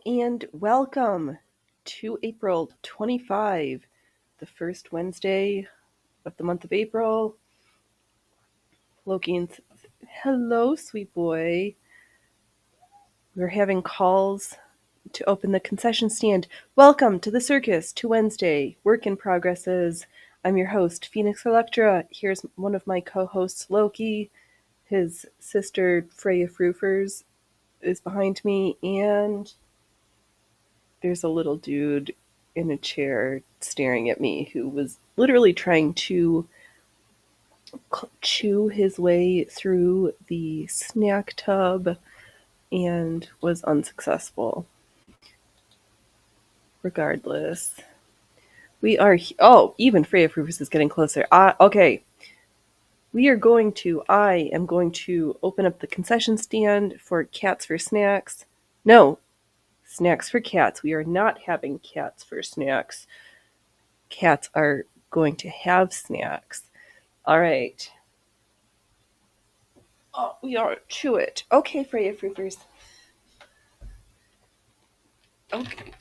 and welcome to April 25, the first Wednesday of the month of April. Loki and hello, sweet boy. We're having calls to open the concession stand. Welcome to the circus to Wednesday. Work in progresses. I'm your host, Phoenix Electra. Here's one of my co-hosts, Loki. His sister, Freya Frufers, is behind me, and there's a little dude in a chair staring at me who was literally trying to chew his way through the snack tub and was unsuccessful. Regardless, we are. Even Freya Fruvis is getting closer. Okay. I am going to open up the concession stand for Cats for Snacks. No, Snacks for Cats. We are not having cats for snacks. Cats are going to have snacks. All right. Oh, we are chew it. Okay, Freya Fruifers. Okay.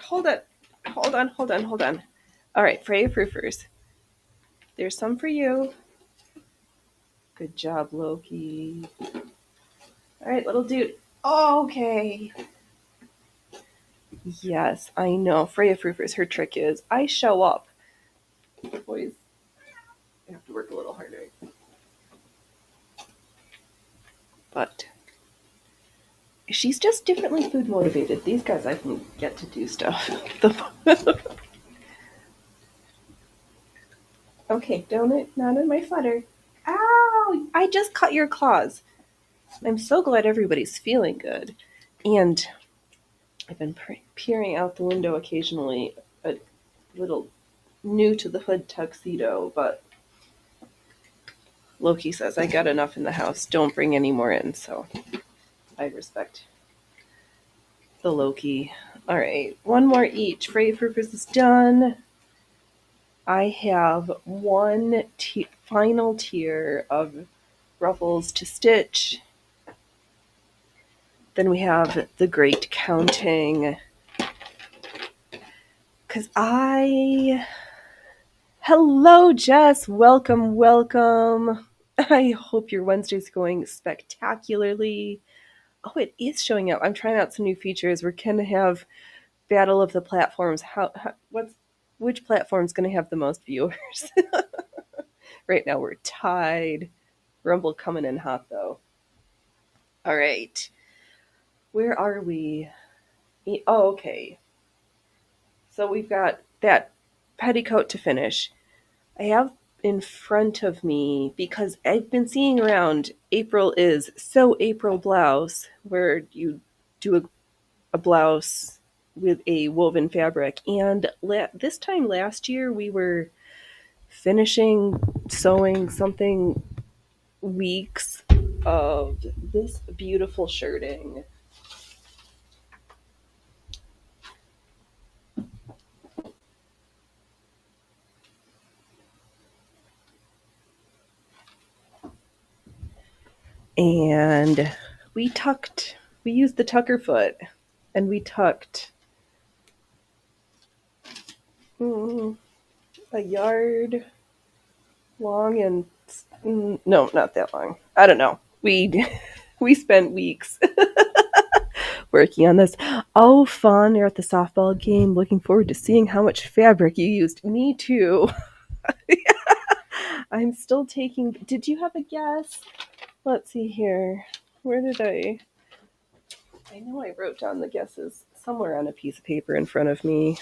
Hold on. All right, Freya Fruifers. There's some for you. Good job, Loki. All right, little dude. Okay. Yes, I know. Freya Fruifers, her trick is I show up. Boys, I have to work a little harder. But she's just differently food motivated. These guys, I can get to do stuff. Okay, donut, not in my sweater. Ow! I just cut your claws. I'm so glad everybody's feeling good. And I've been peering out the window occasionally, a little new to the hood tuxedo, but Loki says I got enough in the house. Don't bring any more in, so I respect the Loki. All right, one more each. Freya Fruifers is done. I have one final tier of Ruffles to stitch. Then we have the Great Counting. Hello, Jess. Welcome. I hope your Wednesday's going spectacularly. Oh, it is showing up. I'm trying out some new features. We're going to have Battle of the Platforms. Which platform's going to have the most viewers? Right now we're tied. Rumble coming in hot, though. All right. Where are we? Oh, okay. So we've got that petticoat to finish. I have in front of me, because I've been seeing around April is So April blouse, where you do a blouse with a woven fabric. And this time last year, we were finishing sewing something weeks of this beautiful shirting. And we used the tucker foot, and we tucked a yard long, and no, not that long. I don't know. We spent weeks working on this. Oh, fun! You're at the softball game. Looking forward to seeing how much fabric you used. Me too. I'm still taking. Did you have a guess? Let's see here. Where did I? I know I wrote down the guesses somewhere on a piece of paper in front of me.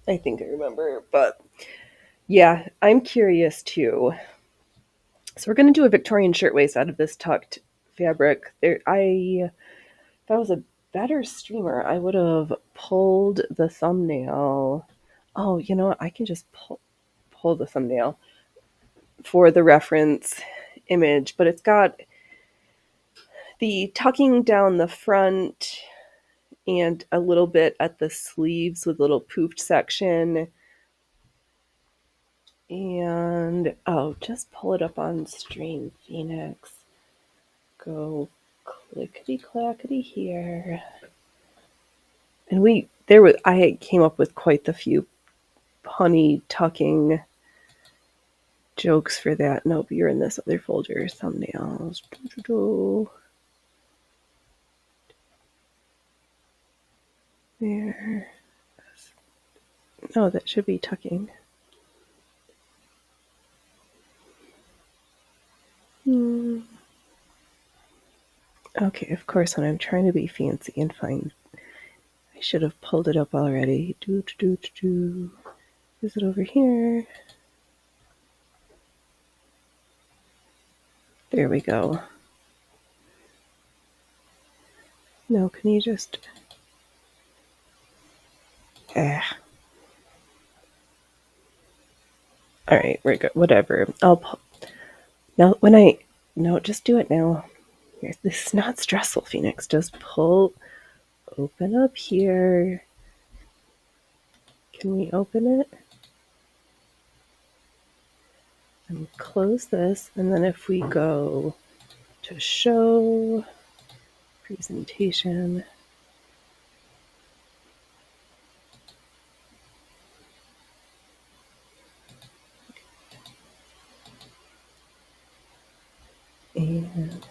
I think I remember, but yeah, I'm curious too. So we're going to do a Victorian shirtwaist out of this tucked fabric. If I was a better streamer, I would have pulled the thumbnail. Oh, you know what? I can just pull the thumbnail for the reference image, but it's got the tucking down the front and a little bit at the sleeves with a little poofed section. And just pull it up on stream, Phoenix. Go clickety clackety here. And I came up with quite the few punny tucking jokes for that. Nope, you're in this other folder. Thumbnails. There. Oh, that should be tucking. Okay, of course, when I'm trying to be fancy and fine, I should have pulled it up already. Is it over here? There we go. No, can you just... Alright, we're good. Whatever. No, just do it now. This is not stressful, Phoenix. Just open up here. Can we open it? And close this, and then if we go to show, presentation, and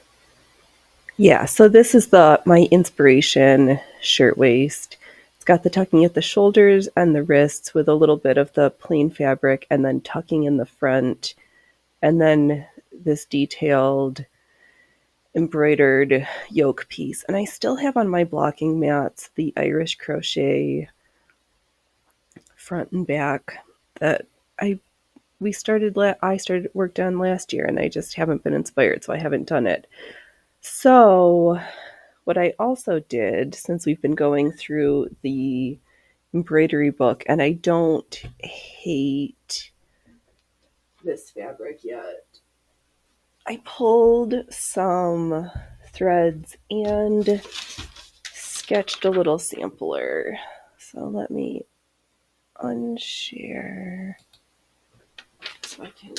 yeah, so this is my inspiration shirtwaist. It's got the tucking at the shoulders and the wrists with a little bit of the plain fabric and then tucking in the front. And then this detailed embroidered yoke piece. And I still have on my blocking mats the Irish crochet front and back that I started work on last year, and I just haven't been inspired, so I haven't done it. So what I also did, since we've been going through the embroidery book, and I don't hate this fabric yet, I pulled some threads and sketched a little sampler. So let me unshare so I can...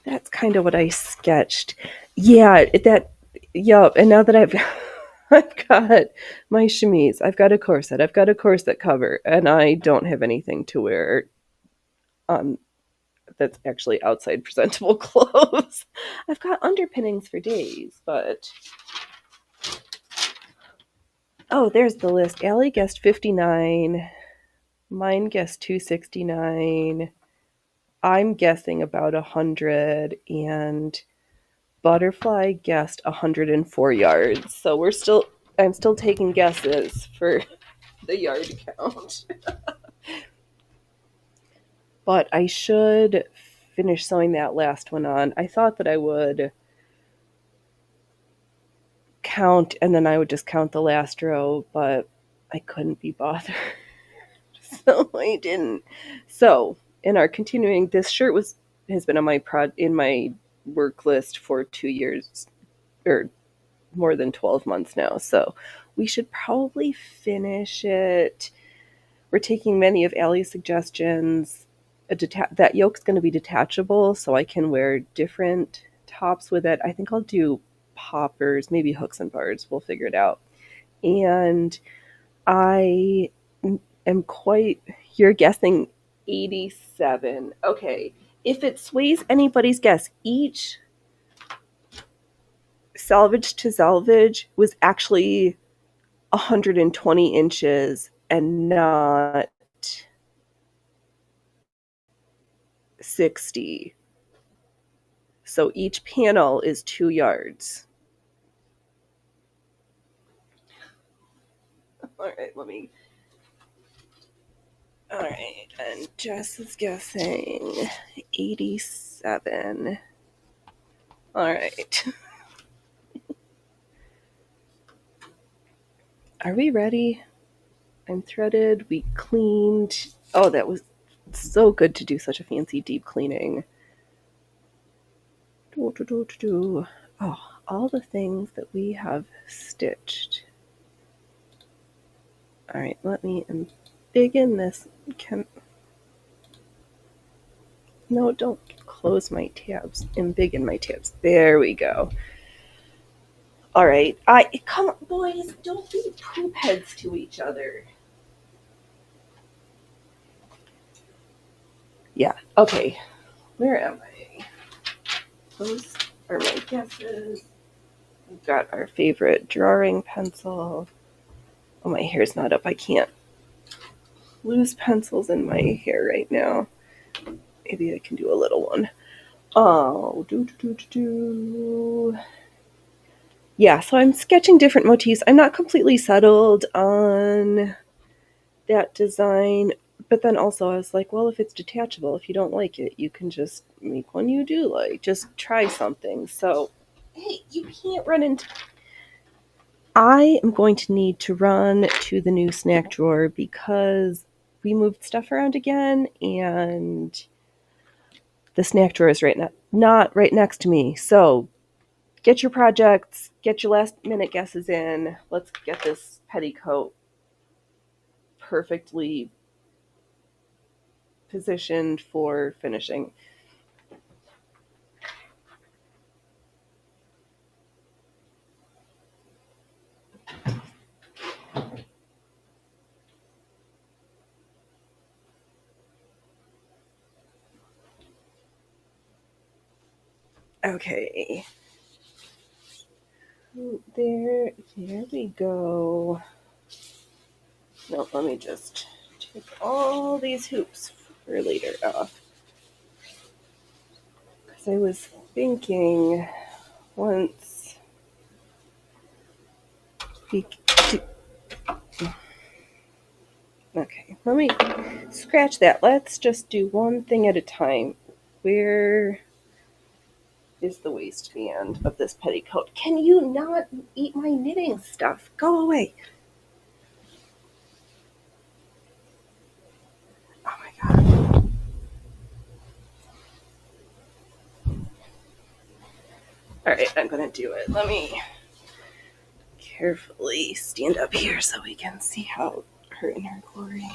That's kind of what I sketched. Yeah, and now that I've got my chemise, I've got a corset cover, and I don't have anything to wear that's actually outside presentable clothes. I've got underpinnings for days, but... Oh, there's the list. Allie guessed 59. Mine guessed 269. I'm guessing about 100, and Butterfly guessed 104 yards. So I'm still taking guesses for the yard count. But I should finish sewing that last one on. I thought that I would count, and then I would just count the last row, but I couldn't be bothered. So I didn't. So in our continuing, this shirt has been on in my work list for 2 years, or more than 12 months now. So we should probably finish it. We're taking many of Allie's suggestions. That yoke's going to be detachable, so I can wear different tops with it. I think I'll do poppers, maybe hooks and bars. We'll figure it out. And I am you're guessing 87. Okay. If it sways anybody's guess, each selvage to selvage was actually 120 inches and not 60. So each panel is 2 yards. All right, and Jess is guessing 87. All right. Are we ready? I'm threaded. We cleaned. Oh, that was so good to do such a fancy deep cleaning. Oh, all the things that we have stitched. All right, let me embiggen this. No, don't close my tabs. And big in my tabs. There we go. All right. Come on, boys. Don't be poop heads to each other. Yeah. Okay. Where am I? Those are my guesses. We've got our favorite drawing pencil. Oh, my hair's not up. I can't lose pencils in my hair right now. Maybe I can do a little one. Oh, do. Yeah, so I'm sketching different motifs. I'm not completely settled on that design, but then also I was like, well, if it's detachable, if you don't like it, you can just make one you do like. Just try something. So, hey, you can't run into. I am going to need to run to the new snack drawer because we moved stuff around again and the snack drawer is not right next to me. So get your projects, get your last minute guesses in. Let's get this petticoat perfectly positioned for finishing. Okay. There we go. No, let me just take all these hoops for later off. Because I was thinking once we do, okay, let me scratch that. Let's just do one thing at a time. Where is the waistband of this petticoat? Can you not eat my knitting stuff? Go away. Oh my god. Alright, I'm gonna do it. Let me carefully stand up here so we can see how her in her glory.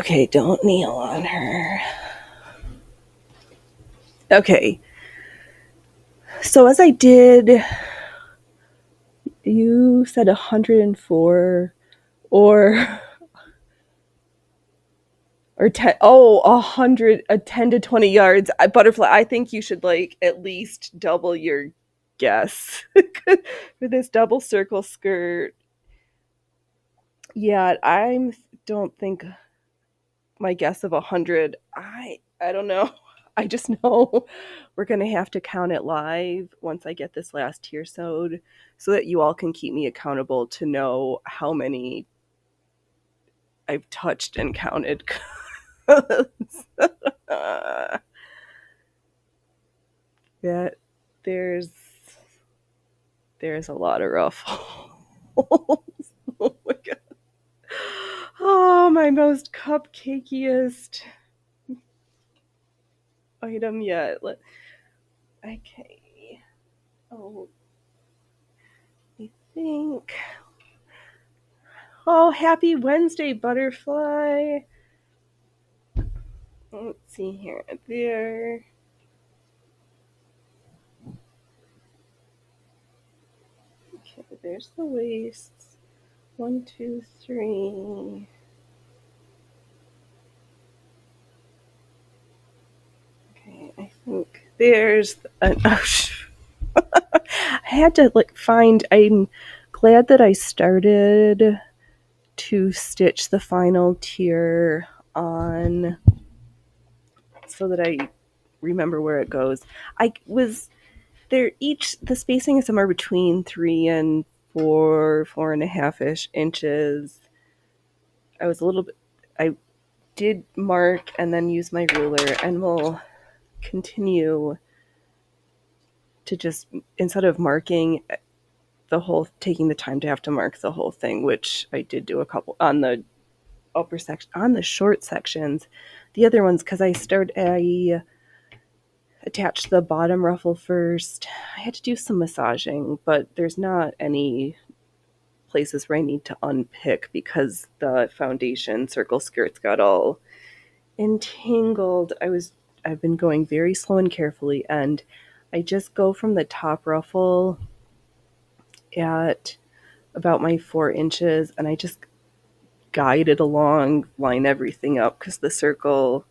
Okay, don't kneel on her. Okay. So as I did, you said 104 or 10, 100, 10 to 20 yards. Butterfly, I think you should like at least double your guess for this double circle skirt. Yeah, I don't think my guess of 100. I don't know. I just know we're going to have to count it live once I get this last tier sewed so that you all can keep me accountable to know how many I've touched and counted. that there's a lot of rough holes. Oh my god. Oh, my most cupcakiest item yet. Okay. Oh, I think. Oh, happy Wednesday, butterfly. Let's see here. There. Okay, there's the waists. 1, 2, 3. Okay, I think there's an. I had to find. I'm glad that I started to stitch the final tier on so that I remember where it goes. I was there each the spacing is somewhere between 3 and 4.5 ish inches. I was a little bit I did mark and then use my ruler and will continue to just instead of marking taking the time to have to mark the whole thing, which I did do a couple on the upper section, on the short sections. The other ones, because I attached the bottom ruffle first. I had to do some massaging, but there's not any places where I need to unpick because the foundation circle skirts got all entangled. I've been going very slow and carefully, and I just go from the top ruffle at about my 4 inches, and I just guide it along, line everything up because the circle,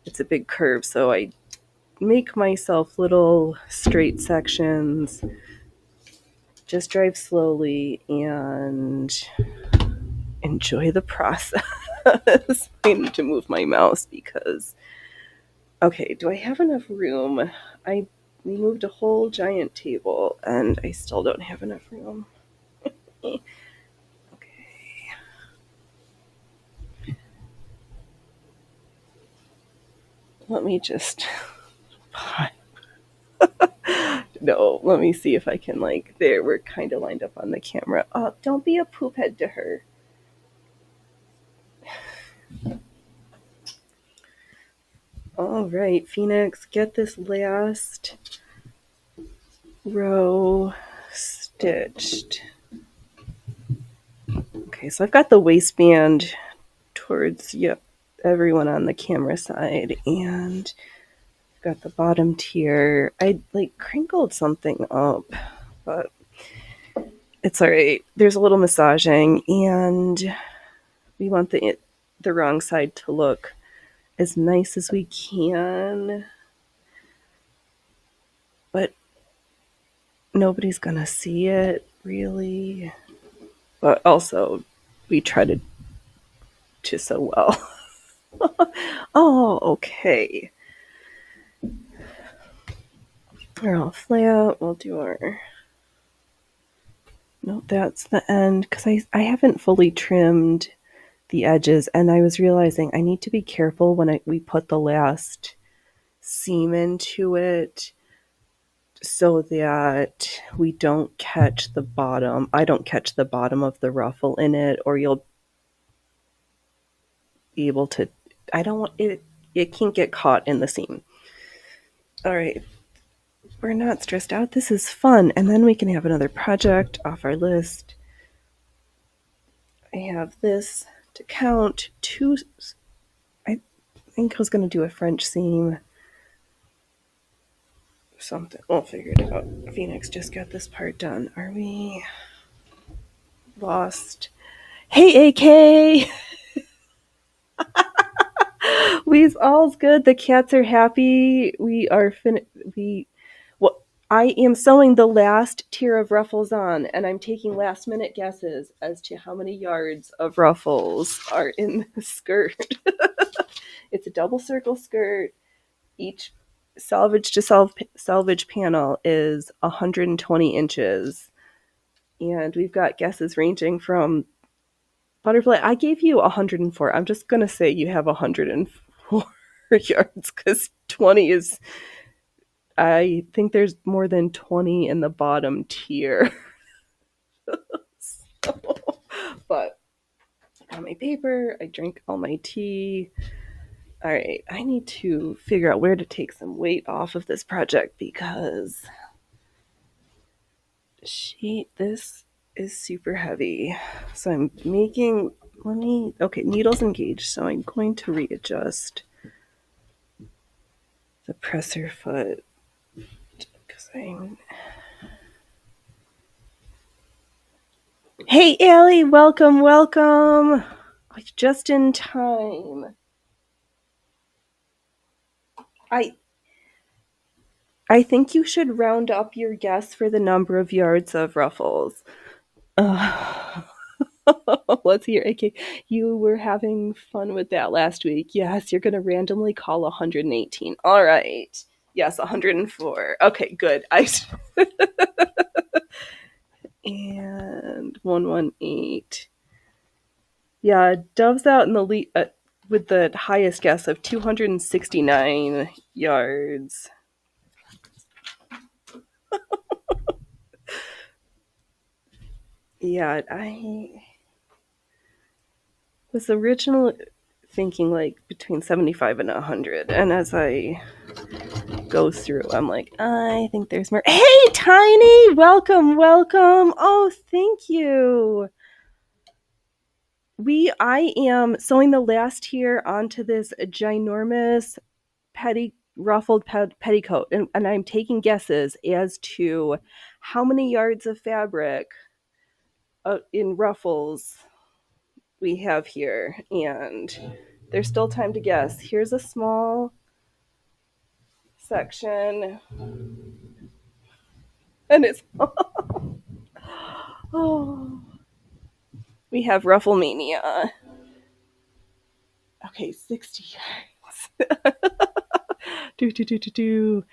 it's a big curve, so I make myself little straight sections, just drive slowly and enjoy the process. I need to move my mouse because, okay, do I have enough room? We moved a whole giant table and I still don't have enough room. Okay. Let me just no, let me see if I can, like, there, we're kind of lined up on the camera. Oh, don't be a poop head to her. All right, Phoenix, get this last row stitched. Okay, so I've got the waistband towards everyone on the camera side, and got the bottom tier. I like crinkled something up, but it's all right. There's a little massaging, and we want the wrong side to look as nice as we can, but nobody's gonna see it really. But also, we try to sew well. Oh, okay. We're all flat. We'll do our. No, that's the end because I haven't fully trimmed the edges, and I was realizing I need to be careful when we put the last seam into it so that we don't catch the bottom. I don't catch the bottom of the ruffle in it, or you'll be able to. I don't want it. It can't get caught in the seam. All right. We're not stressed out. This is fun. And then we can have another project off our list. I have this to count. I think I was going to do a French seam. Something. We'll figure it out. Phoenix just got this part done. Are we lost? Hey, AK! We's all's good. The cats are happy. We are I am sewing the last tier of ruffles on, and I'm taking last minute guesses as to how many yards of ruffles are in the skirt. It's a double circle skirt. Each salvage to salvage panel is 120 inches. And we've got guesses ranging from butterfly. I gave you 104. I'm just going to say you have 104 yards because 20 is. I think there's more than 20 in the bottom tier. So, but I got my paper. I drank all my tea. All right, I need to figure out where to take some weight off of this project because this is super heavy. So I'm making, okay, needles engaged. So I'm going to readjust the presser foot because Hey, Allie, welcome, welcome. Just in time. I think you should round up your guess for the number of yards of ruffles. Let's hear it. You were having fun with that last week. Yes, you're going to randomly call 118. All right. Yes, 104. Okay, good. And 118. Yeah, Dove's out in the lead with the highest guess of 269 yards. Yeah, was originally thinking like between 75 and 100, and as I go through, I'm like, I think there's more. Hey, Tiny, welcome, welcome. Oh, thank you. I am sewing the last here onto this ginormous ruffled petticoat, and I'm taking guesses as to how many yards of fabric in ruffles we have here, and there's still time to guess. Here's a small section, and it's oh, we have Ruffle Mania. Okay, 60 yards. do.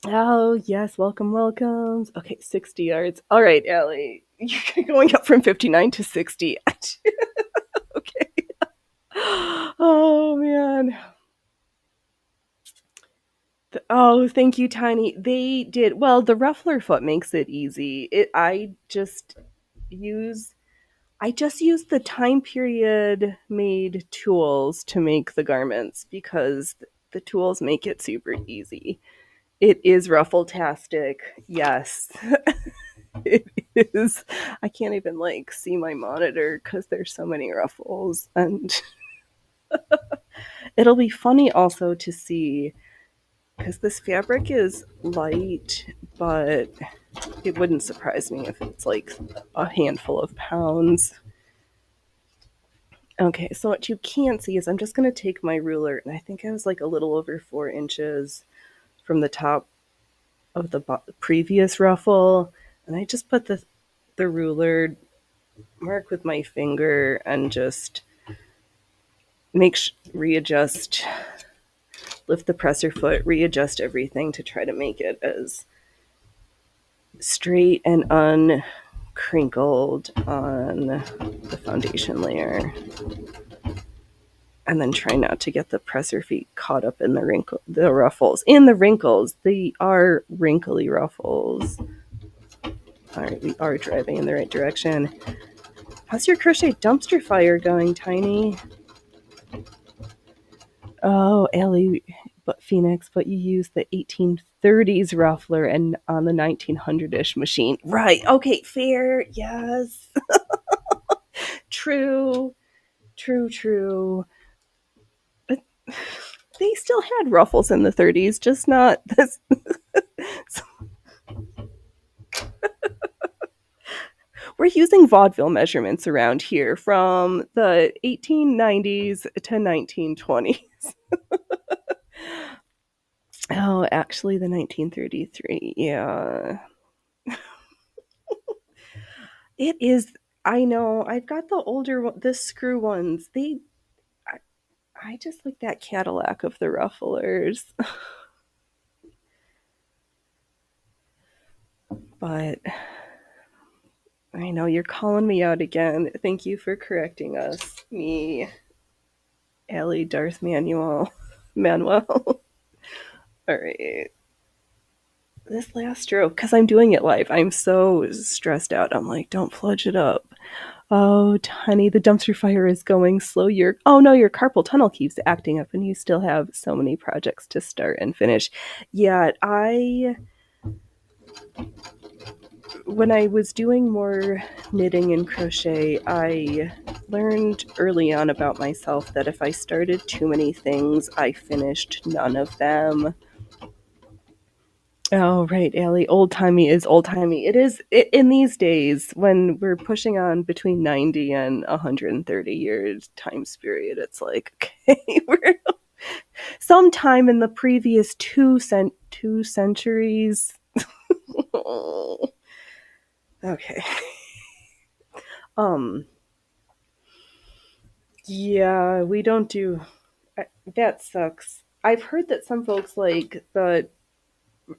Oh, yes, welcome. Okay, 60 yards. All right, Allie, you're going up from 59 to 60. Okay. Oh, man. Oh, thank you, Tiny. They did. Well, the ruffler foot makes it easy. Use I just use the time period made tools to make the garments because the tools make it super easy. It is ruffle-tastic. Yes. It is. I can't even like see my monitor because there's so many ruffles, and it'll be funny also to see because this fabric is light, but it wouldn't surprise me if it's like a handful of pounds. Okay, so what you can't see is I'm just going to take my ruler, and I think I was like a little over 4 inches from the top of the previous ruffle, and I just put the ruler mark with my finger and just readjust, lift the presser foot, readjust everything to try to make it as straight and uncrinkled on the foundation layer. And then try not to get the presser feet caught up in the ruffles. In the wrinkles, they are wrinkly ruffles. All right, we are driving in the right direction. How's your crochet dumpster fire going, Tiny? Oh, Ellie, but Phoenix, but you used the 1830s ruffler and on the 1900-ish machine. Right, okay, fair, yes. True. But they still had ruffles in the 30s, just not this. We're using vaudeville measurements around here from the 1890s to 1920s. Oh, actually, the 1933. Yeah. It is. I know. I've got the screw ones. I just like that Cadillac of the rufflers. But I know you're calling me out again. Thank you for correcting us. Me, Ellie, Darth Manuel. All right. This last stroke, because I'm doing it live, I'm so stressed out. I'm like, don't fludge it up. Oh, honey, the dumpster fire is going slow. Oh no, your carpal tunnel keeps acting up, and you still have so many projects to start and finish. Yeah, when I was doing more knitting and crochet, I learned early on about myself that if I started too many things, I finished none of them. Oh, right, Allie. Old timey is old timey. It is in these days when we're pushing on between 90 and 130 years time period. It's like, okay, we're sometime in the previous two centuries. Okay. Yeah, we don't do that sucks. I've heard that some folks like the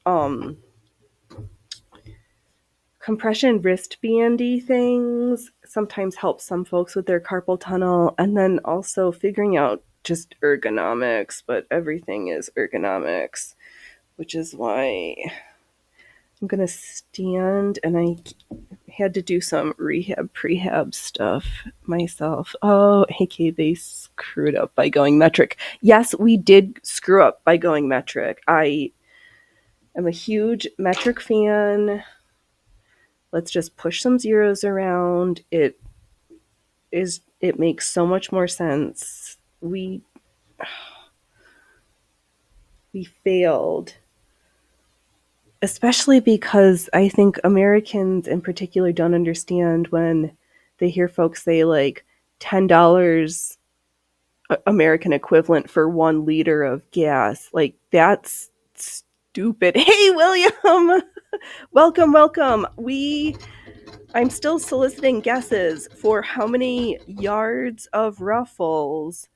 um compression wristbandy things sometimes help some folks with their carpal tunnel, and then also figuring out just ergonomics, but everything is ergonomics, which is why I'm gonna stand, and I had to do some prehab stuff myself. Oh, hey, they screwed up by going metric. Yes, we did screw up by going metric. I am a huge metric fan. Let's just push some zeros around. It makes so much more sense. We failed, especially because I think Americans in particular don't understand when they hear folks say like $10 American equivalent for 1 liter of gas. Like that's stupid. Hey William, welcome. I'm still soliciting guesses for how many yards of ruffles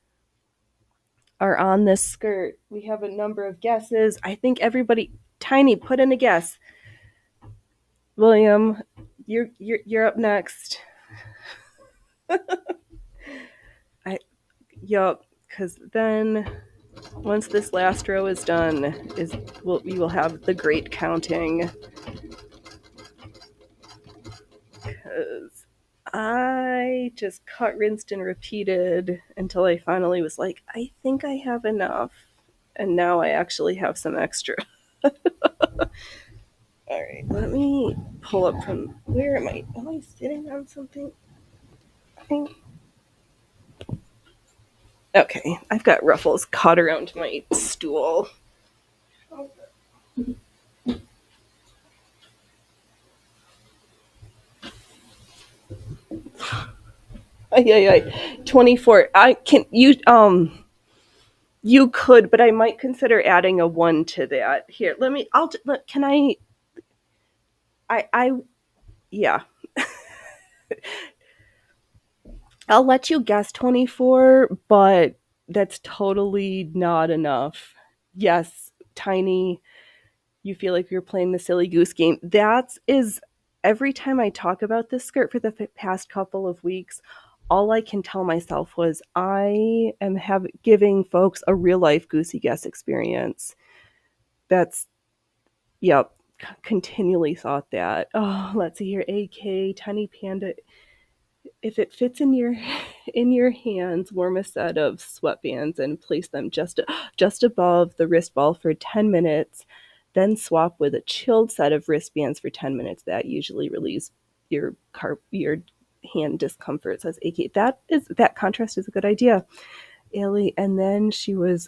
are on this skirt. We have a number of guesses. I think everybody, Tiny, put in a guess. William, you're up next. Yup, because then once this last row is done, we will have the great counting. Because I just cut, rinsed, and repeated until I finally was like, I think I have enough. And now I actually have some extra. All right, let me pull up from where am I? Am I sitting on something? I think. Okay, I've got ruffles caught around my stool. Ay. 24. I can you could, but I might consider adding a 1 to that. Here, can I yeah. I'll let you guess 24, but that's totally not enough. Yes, Tiny, you feel like you're playing the silly goose game. That is every time I talk about this skirt for the past couple of weeks, all I can tell myself was I am giving folks a real life goosey guess experience. That's yep, continually thought that. Oh, let's see here. AK Tiny Panda. If it fits in your hands, warm a set of sweatbands and place them just above the wrist ball for 10 minutes. Then swap with a chilled set of wristbands for 10 minutes. That usually relieves your hand discomfort, says AK. That contrast is a good idea. Ellie, and then she was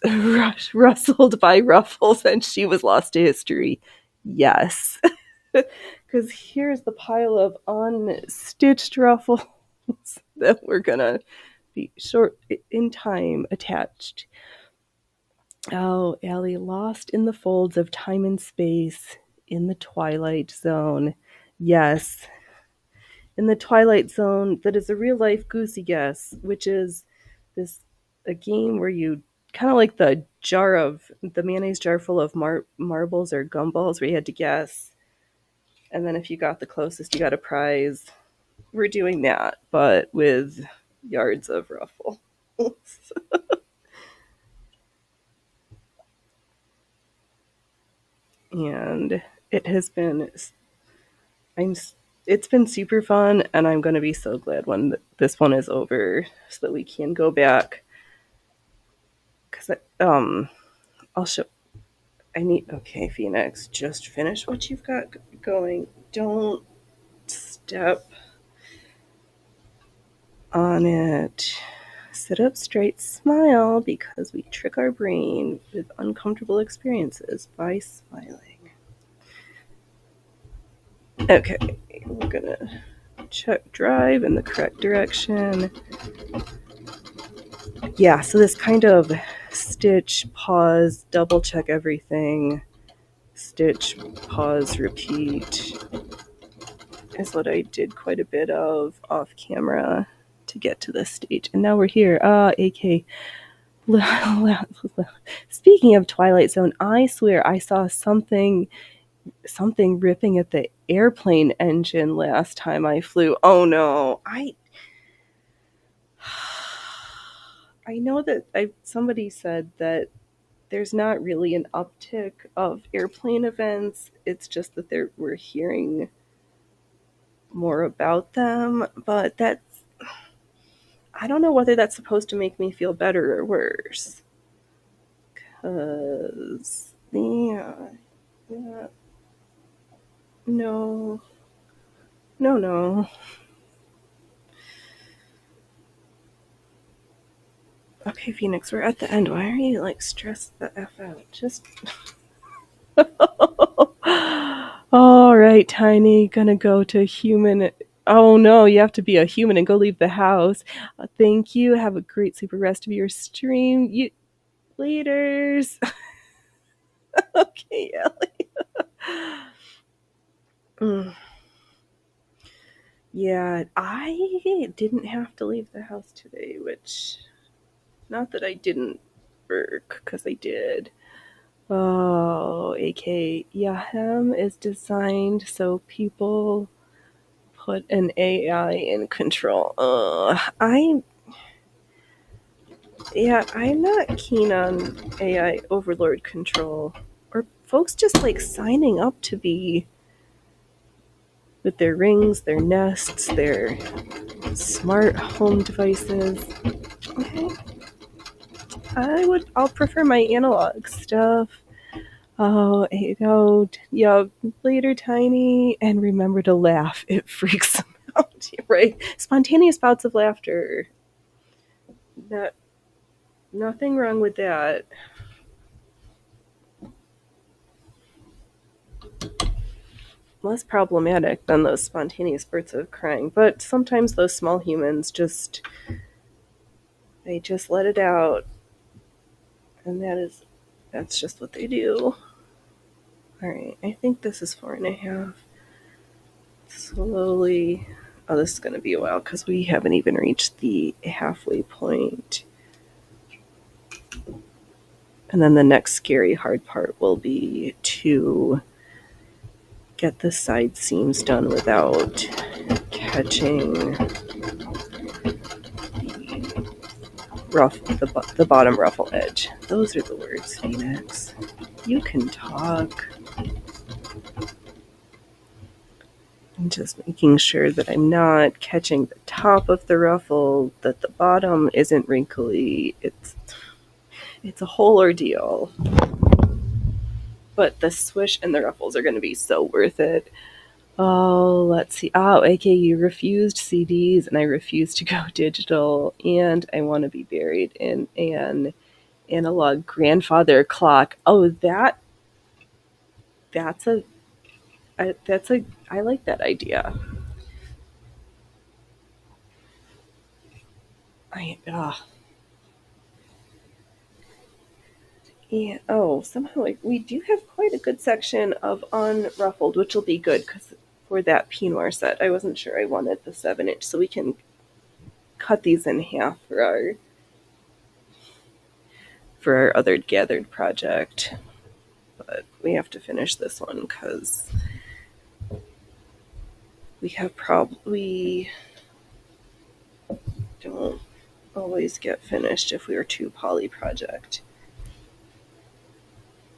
rustled by ruffles and she was lost to history. Yes. Because here's the pile of unstitched ruffles that we're gonna be short in time attached. Oh, Allie, lost in the folds of time and space in the Twilight Zone. Yes, in the Twilight Zone, that is a real life goosey guess, which is a game where you kind of like the mayonnaise jar full of marbles or gumballs, where you had to guess, and then if you got the closest, you got a prize. We're doing that, but with yards of ruffles. And it has been I'm it's been super fun, and I'm going to be so glad when this one is over so that we can go back, cuz I'll show okay, Phoenix, just finish what you've got going. Don't step on it. Sit up straight, smile, because we trick our brain with uncomfortable experiences by smiling. Okay, we're gonna check drive in the correct direction. Yeah, so this kind of stitch, pause, double check everything, stitch, pause, repeat is what I did quite a bit of off camera to get to this stage. And now we're here. AK. Speaking of Twilight Zone, I swear I saw something ripping at the airplane engine last time I flew. Oh no. I know that somebody said that there's not really an uptick of airplane events. It's just that we're hearing more about them, but I don't know whether that's supposed to make me feel better or worse. Cause yeah, no, no. Okay, Phoenix, we're at the end. Why are you like stressed the f out? Just all right, Tiny. Gonna go to human. Oh no, you have to be a human and go leave the house. Thank you. Have a great super rest of your stream. You leaders. Okay, Ellie. Mm. Yeah, I didn't have to leave the house today, which, not that I didn't work, because I did. Oh, AK. Yahem is designed so people put an AI in control. I'm not keen on AI overlord control. Or folks just like signing up to be with their rings, their nests, their smart home devices. Okay. I'll prefer my analog stuff. Oh, yeah, later, Tiny, and remember to laugh. It freaks them out, right? Spontaneous bouts of laughter. That Nothing wrong with that. Less problematic than those spontaneous bursts of crying, but sometimes those small humans just let it out, and that's just what they do. All right, I think this is 4.5. Slowly. Oh, this is going to be a while because we haven't even reached the halfway point. And then the next scary hard part will be to get the side seams done without catching the bottom ruffle edge. Those are the words, Phoenix. You can talk. I'm just making sure that I'm not catching the top of the ruffle, that the bottom isn't wrinkly. It's a whole ordeal. But the swish and the ruffles are going to be so worth it. Oh, let's see. Oh, AK, you refused CDs and I refused to go digital, and I want to be buried in an analog grandfather clock. Oh, that's a I like that idea. I Yeah. Oh, somehow we do have quite a good section of unruffled, which will be good because for that Pinot set, I wasn't sure I wanted the 7-inch, so we can cut these in half for our other gathered project. But we have to finish this one because we don't always get finished if we are too poly project.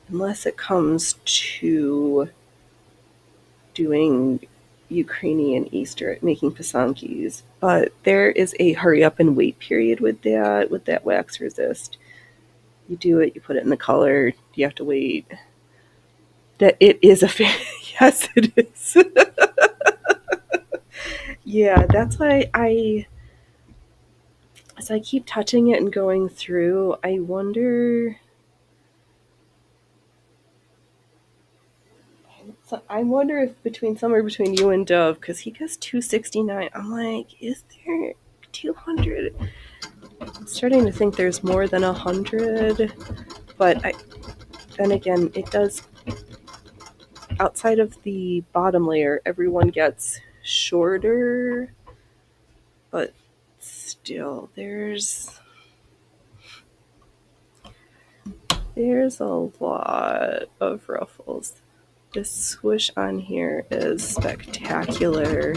Unless it comes to doing Ukrainian Easter, making pasankis. But there is a hurry up and wait period with that wax resist. You do it, you put it in the color, you have to wait. That it is yes, it is. Yeah, that's why as I keep touching it and going through, I wonder if somewhere between you and Dove, because he gets 269. I'm like, is there 200? I'm starting to think there's more than 100, but then again, it does. Outside of the bottom layer, everyone gets shorter, but still, there's a lot of ruffles. This swoosh on here is spectacular.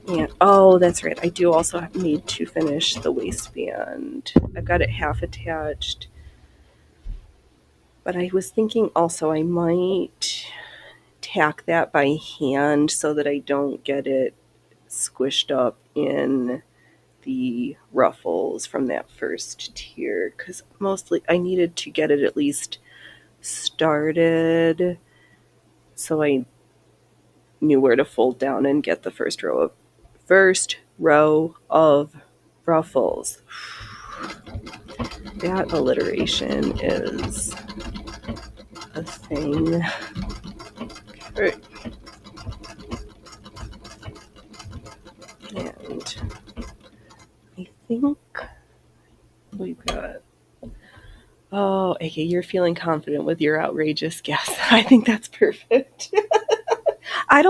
And oh, that's right. I do also need to finish the waistband. I've got it half attached. But I was thinking also I might tack that by hand so that I don't get it squished up in the ruffles from that first tier, because mostly I needed to get it at least started so I knew where to fold down and get the first row of ruffles. That alliteration is a thing. Right. And I think we've got. Oh, okay, you're feeling confident with your outrageous guess. I think that's perfect. I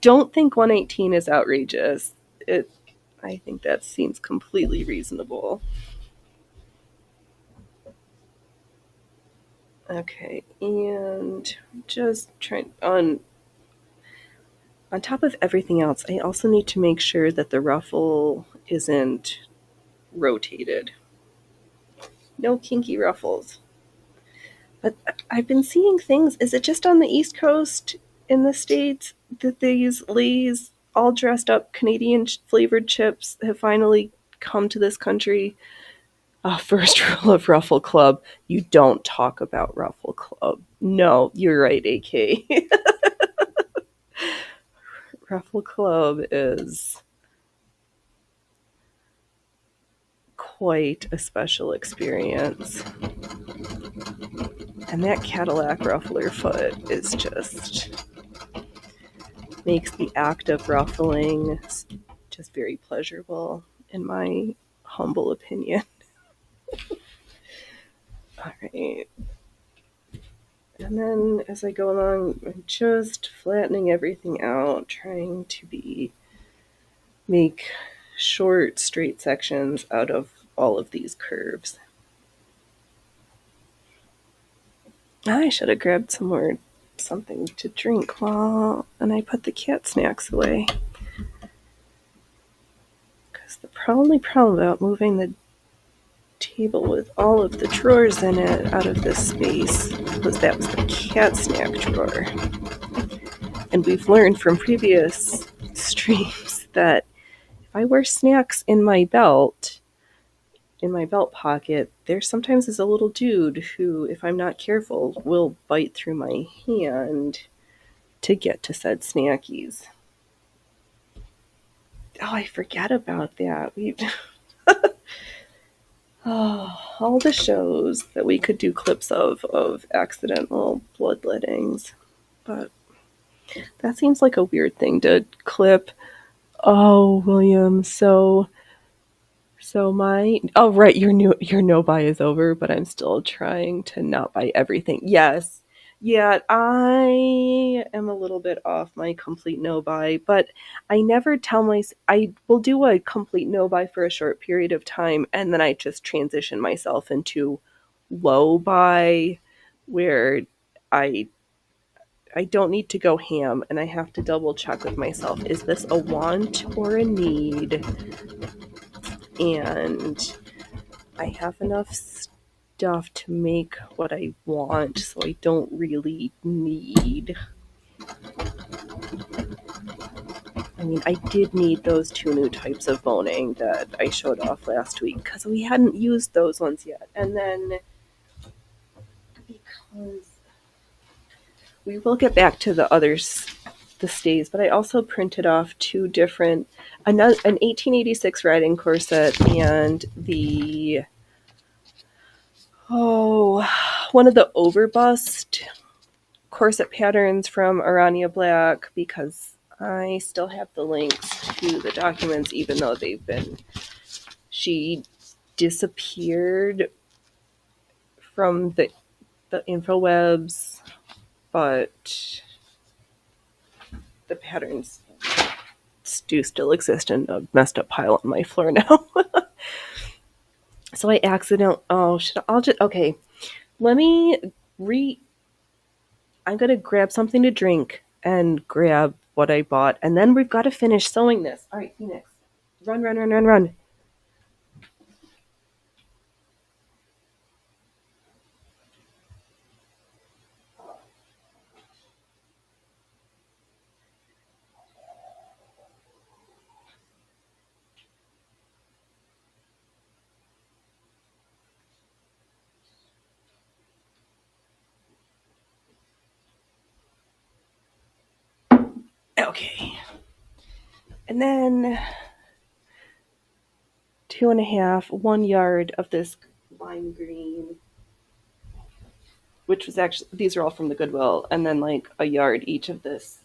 don't think 118 is outrageous. It I think that seems completely reasonable. Okay, and just trying on top of everything else, I also need to make sure that the ruffle isn't rotated. No kinky ruffles. But I've been seeing things. Is it just on the East Coast in the States that these Lay's all dressed up Canadian flavored chips have finally come to this country? First rule of Ruffle Club, you don't talk about Ruffle Club. No, you're right, AK. Ruffle Club is quite a special experience. And that Cadillac ruffler foot is just makes the act of ruffling just very pleasurable, in my humble opinion. All right. And then as I go along, I'm just flattening everything out, trying to make short, straight sections out of all of these curves. I should have grabbed something to drink and I put the cat snacks away. Because the only problem about moving the table with all of the drawers in it out of this space was the cat snack drawer. And we've learned from previous streams that if I wear snacks in my belt pocket, there sometimes is a little dude who, if I'm not careful, will bite through my hand to get to said snackies. Oh, I forget about that. All the shows that we could do clips of accidental bloodlettings. But that seems like a weird thing to clip. Oh, William, so my oh right, your no buy is over, but I'm still trying to not buy everything. Yes. Yeah, I am a little bit off my complete no buy, but I never tell I will do a complete no buy for a short period of time and then I just transition myself into low buy where I I don't need to go ham and I have to double check with myself, is this a want or a need? And I have enough stuff to make what I want, so I don't really need. I mean, I did need those two new types of boning that I showed off last week because we hadn't used those ones yet. And then, because we will get back to the stays, but I also printed off two different, an 1886 riding corset and one of the overbust corset patterns from Arania Black, because I still have the links to the documents, even though she disappeared from the infowebs, but the patterns do still exist in a messed up pile on my floor now. So I okay. Let me I'm gonna grab something to drink and grab what I bought, and then we've got to finish sewing this. All right, Phoenix, run, run, run, run, run. Okay. And then 2.5, 1 yard of this lime green, which was actually, these are all from the Goodwill, and then like a yard each of this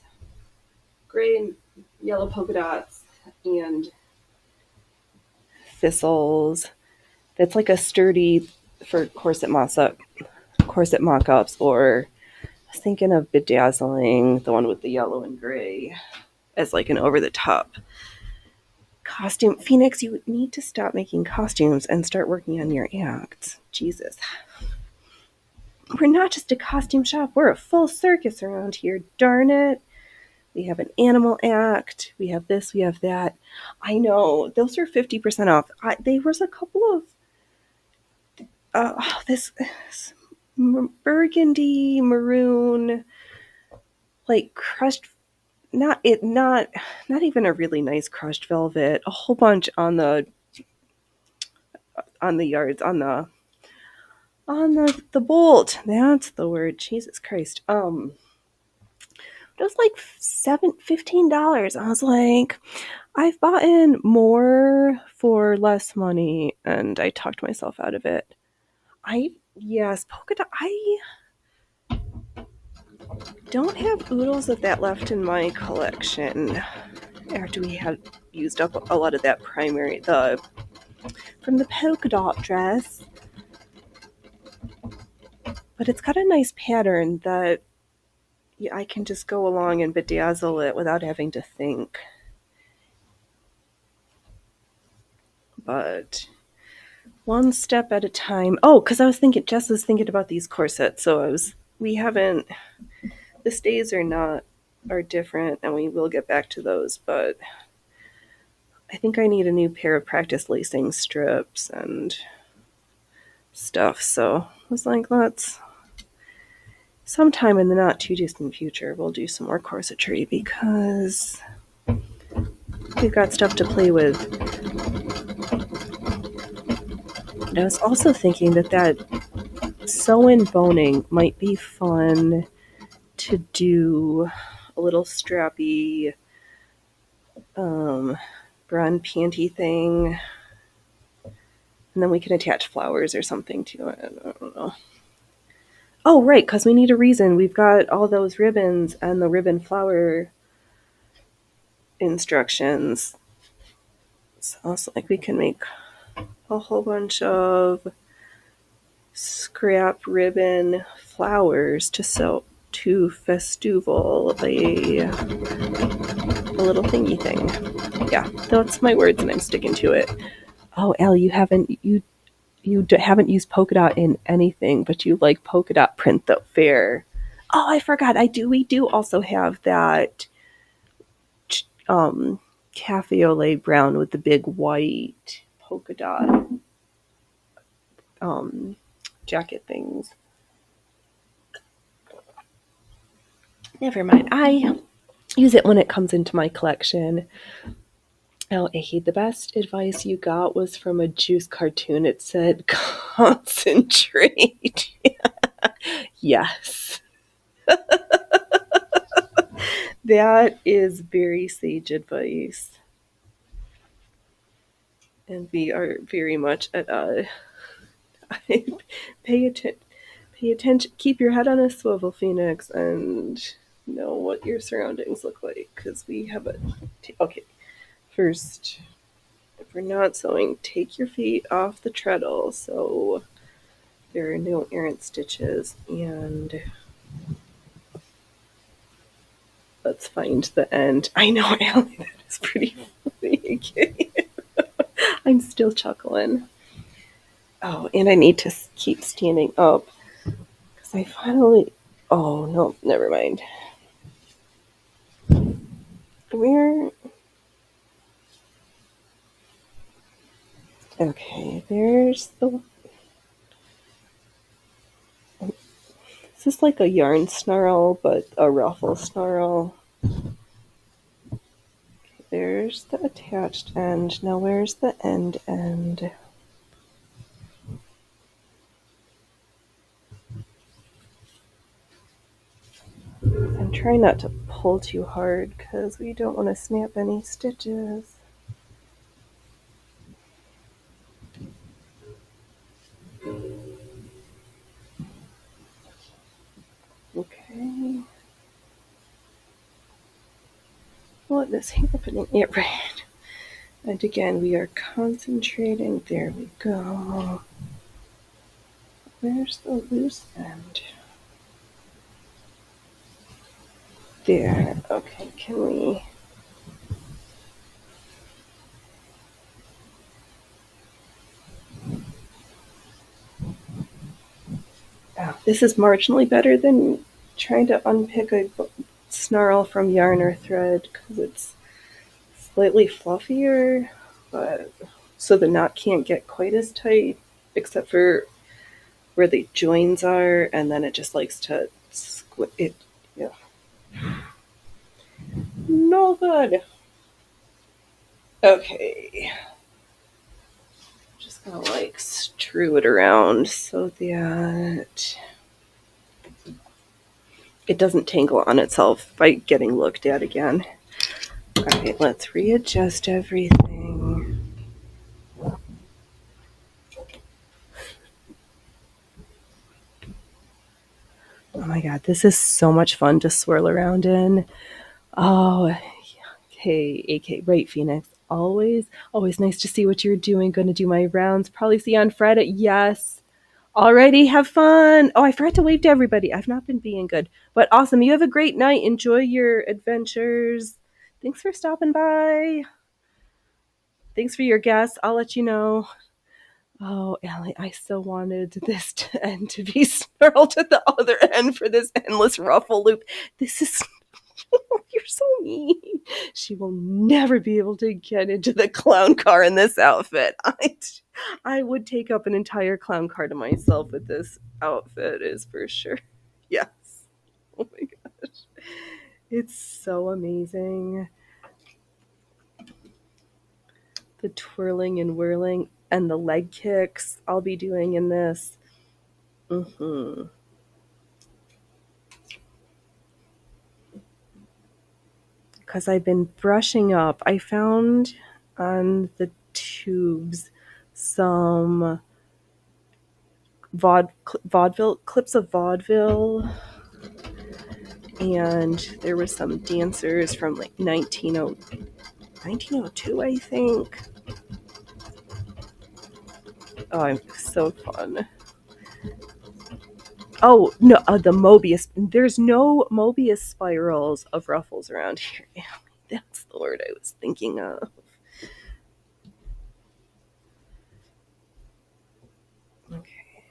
gray and yellow polka dots and thistles. That's like a sturdy for corset mock-ups, or I was thinking of bedazzling the one with the yellow and gray as like an over-the-top costume. Phoenix, you need to stop making costumes and start working on your acts. Jesus. We're not just a costume shop, we're a full circus around here, darn it. We have an animal act, we have this, we have that. I know, those are 50% off. There was a couple of this burgundy maroon, like crushed, not even a really nice crushed velvet, a whole bunch on the yards, on the bolt. That's the word. Jesus Christ. It was like $15. I was like, I've bought in more for less money, and I talked myself out of it. Yes, polka dot. I don't have oodles of that left in my collection. After we had used up a lot of that primary, from the polka dot dress. But it's got a nice pattern that I can just go along and bedazzle it without having to think. But one step at a time. Oh, because Jess was thinking about these corsets. So the stays are different, and we will get back to those. But I think I need a new pair of practice lacing strips and stuff. So I was like, let's sometime in the not too distant future, we'll do some more corsetry because we've got stuff to play with. And I was also thinking that sew-in boning might be fun to do a little strappy brun panty thing. And then we can attach flowers or something to it. I don't know. Oh, right, because we need a reason. We've got all those ribbons and the ribbon flower instructions. So it's like we can make a whole bunch of scrap ribbon flowers to sew to Festival a little thingy thing. Yeah, that's my words, and I'm sticking to it. Oh, Elle, you haven't used polka dot in anything, but you like polka dot print though. Fair. Oh, I forgot. We do also have that cafe au lait brown with the big white polka dot jacket things. Never mind. I use it when it comes into my collection. Oh, Ahe, the best advice you got was from a Juice cartoon. It said, concentrate. Yes. That is very sage advice. And we are very much at pay attention, keep your head on a swivel, Phoenix, and know what your surroundings look like, because we have okay, first, if we're not sewing, take your feet off the treadle so there are no errant stitches, and let's find the end. I know, Allie, that is pretty funny. I'm still chuckling. Oh, and I need to keep standing up because I finally. Oh no, never mind. Where? Okay, there's the. Is this like a yarn snarl, but a ruffle snarl? Okay, there's the attached end. Now where's the end end? I'm trying not to pull too hard because we don't want to snap any stitches. Okay. What is happening? Yeah, right. And again, we are concentrating. There we go. Where's the loose end? There. Okay, can we... Oh, this is marginally better than trying to unpick a snarl from yarn or thread because it's slightly fluffier, but so the knot can't get quite as tight except for where the joins are, and then it just likes to squid it. Yeah, no good. Okay, just gonna like strew it around so that it doesn't tangle on itself by getting looked at again. All right, let's readjust everything. Oh my god, this is so much fun to swirl around in. Oh, okay, AK, right, Phoenix. Always nice to see what you're doing. Gonna do my rounds. Probably see you on Friday. Yes. Alrighty, have fun. Oh, I forgot to wave to everybody. I've not been being good. But awesome. You have a great night. Enjoy your adventures. Thanks for stopping by. Thanks for your guests. I'll let you know. Oh, Allie, I so wanted this to end to be snarled at the other end for this endless ruffle loop. This is you're so mean. She will never be able to get into the clown car in this outfit. I would take up an entire clown car to myself with this outfit, is for sure. Yes. Oh my gosh. It's so amazing. The twirling and whirling and the leg kicks I'll be doing in this. Mm-hmm. Because I've been brushing up. I found on the tubes some vaudeville clips of vaudeville, and there were some dancers from like 1902, I think. Oh, I'm so fun. Oh no, the Mobius. There's no Mobius spirals of ruffles around here. That's the word I was thinking of. Okay.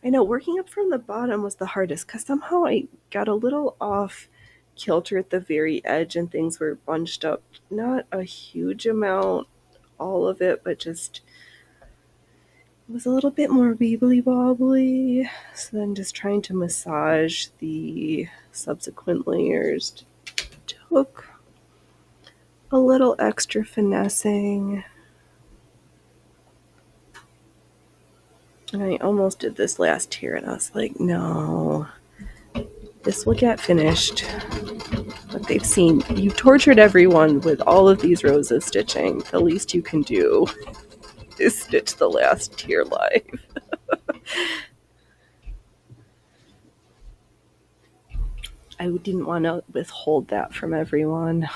I know working up from the bottom was the hardest because somehow I got a little off kilter at the very edge and things were bunched up. Not a huge amount, all of it, but just it was a little bit more weebly wobbly. So then just trying to massage the subsequent layers took a little extra finessing. And I almost did this last here and I was like, no, this will get finished. But they've seen you tortured everyone with all of these rows of stitching. The least you can do is stitch the last tier live. I didn't want to withhold that from everyone.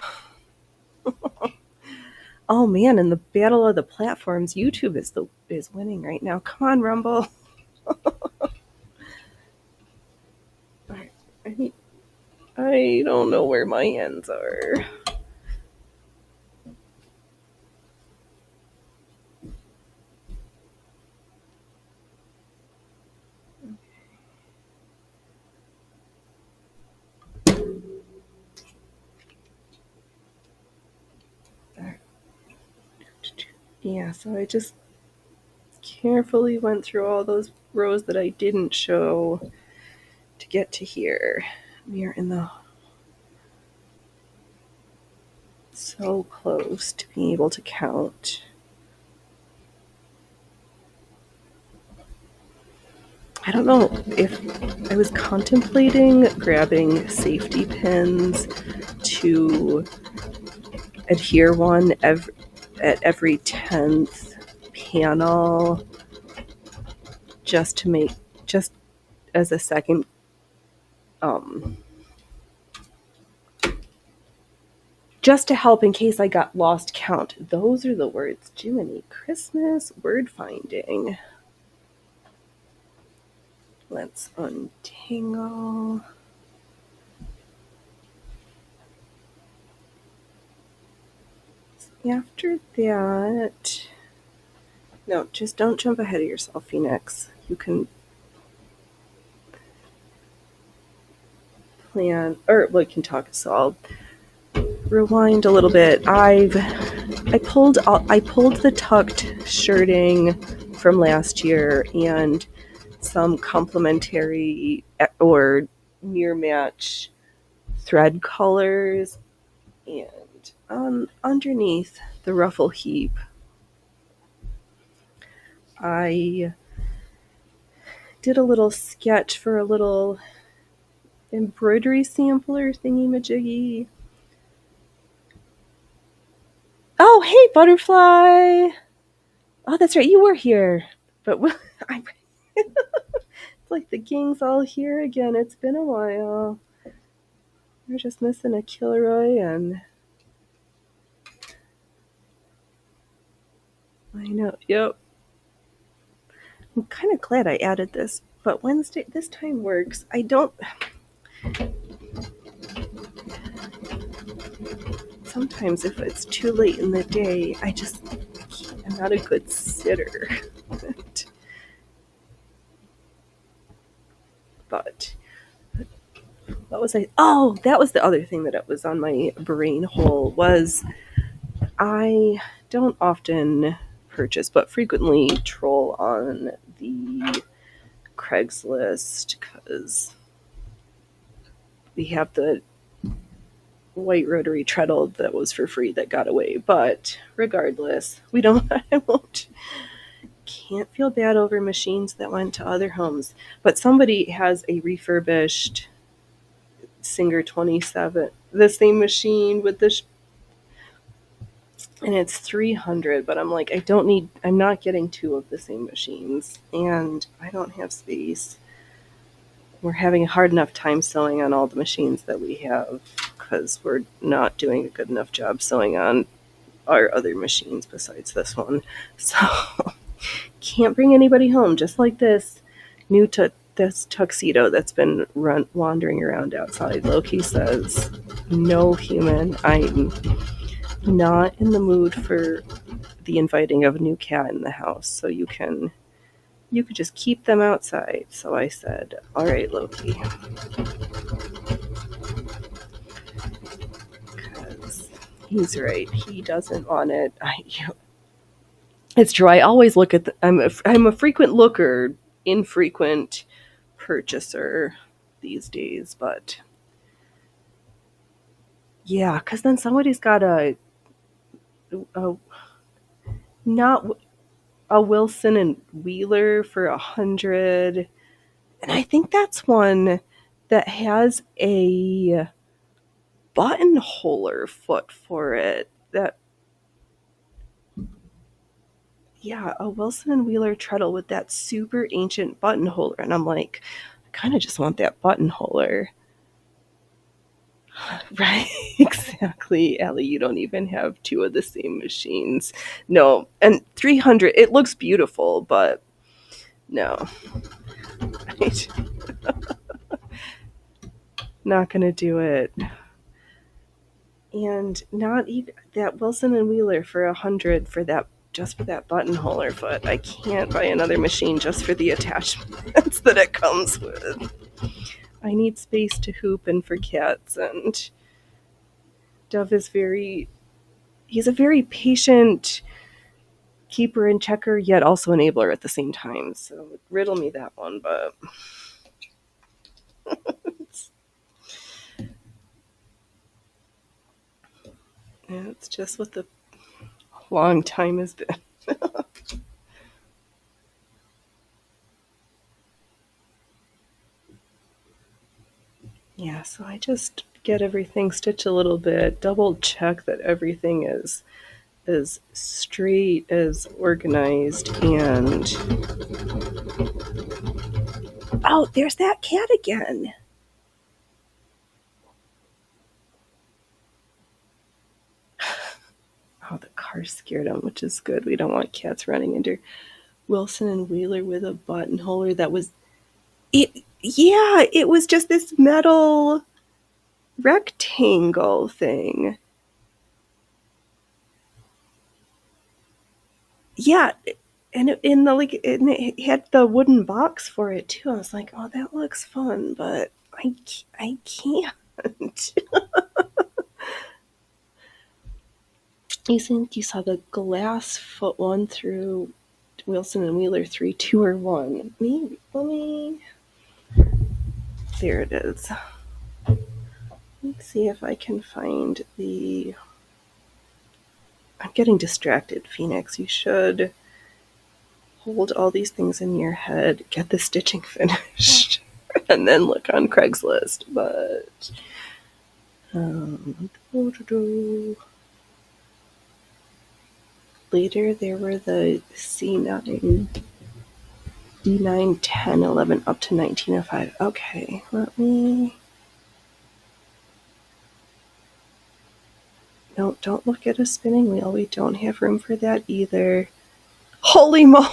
Oh man, in the battle of the platforms, YouTube is winning right now. Come on, Rumble. I don't know where my ends are. Yeah, so I just carefully went through all those rows that I didn't show to get to here. We are in the so close to being able to count. I don't know if I was contemplating grabbing safety pins to adhere one at every 10th panel just as a second just to help in case I got lost count. Those are the words. Jiminy Christmas word finding. Let's untangle. After that, no, just don't jump ahead of yourself, Phoenix. You can plan, or well, you can talk. So I'll rewind a little bit. I pulled the tucked shirting from last year and some complementary or near match thread colors, and underneath the ruffle heap I did a little sketch for a little embroidery sampler thingy-majiggy. Oh, hey, Butterfly! Oh, that's right, you were here. But it's like the gang's all here again. It's been a while. We're just missing a Kilroy and... I know, yep. I'm kind of glad I added this, but Wednesday, this time works. I don't... Sometimes if it's too late in the day, I'm not a good sitter. But what was I? Oh, that was the other thing that was on my brain hole was I don't often purchase, but frequently troll on the Craigslist because we have the white rotary treadle that was for free that got away. But regardless, can't feel bad over machines that went to other homes. But somebody has a refurbished Singer 27, the same machine with and it's $300, but I'm like, I'm not getting two of the same machines, and I don't have space. We're having a hard enough time sewing on all the machines that we have because we're not doing a good enough job sewing on our other machines besides this one. So can't bring anybody home, just like this this tuxedo that's been wandering around outside. Loki says, no human, I'm not in the mood for the inviting of a new cat in the house, so you could just keep them outside. So I said, all right, Loki. Because he's right. He doesn't want it. It's true. I always look at I'm a frequent looker, infrequent purchaser these days, but yeah, because then somebody's got not a Wilson and Wheeler for 100, and I think that's one that has a buttonholer foot for it. A Wilson and Wheeler treadle with that super ancient buttonholer, and I'm like, I kind of just want that buttonholer. Right, exactly, Ellie. You don't even have two of the same machines. No, and 300. It looks beautiful, but no, right? Not gonna do it. And not even that Wilson and Wheeler for 100 for that, just for that buttonholer foot. I can't buy another machine just for the attachments that it comes with. I need space to hoop and for cats, and Dove is he's a very patient keeper and checker, yet also enabler at the same time. So riddle me that one, but it's just what the long time has been. Yeah, so I just get everything stitched a little bit, double check that everything is as straight, as organized, and oh, there's that cat again. Oh, the car scared him, which is good. We don't want cats running into Wilson and Wheeler with a buttonholer that was it. Yeah, it was just this metal rectangle thing. Yeah, and in the like, and it had the wooden box for it too. I was like, oh, that looks fun, but I can't. You think you saw the glass foot one through Wilson and Wheeler 3, 2, or 1? Maybe. Let me. There it is. Let's see if I can find the. I'm getting distracted, Phoenix. You should hold all these things in your head, get the stitching finished, and then look on Craigslist. But. Later, there were the C9, D9, 10, 11, up to 1905. Okay, let me. No, don't look at a spinning wheel. We don't have room for that either. Holy moly!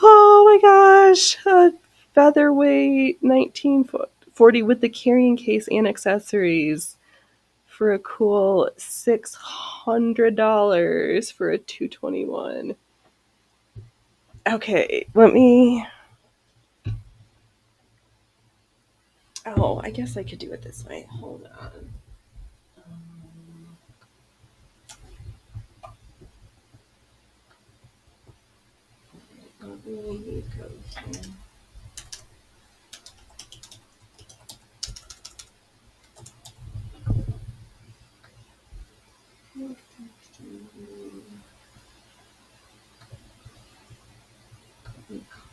Oh my gosh! A featherweight 1940 with the carrying case and accessories for a cool $600 for a 221. Okay, let me. Oh, I guess I could do it this way. Hold on. Let me go here.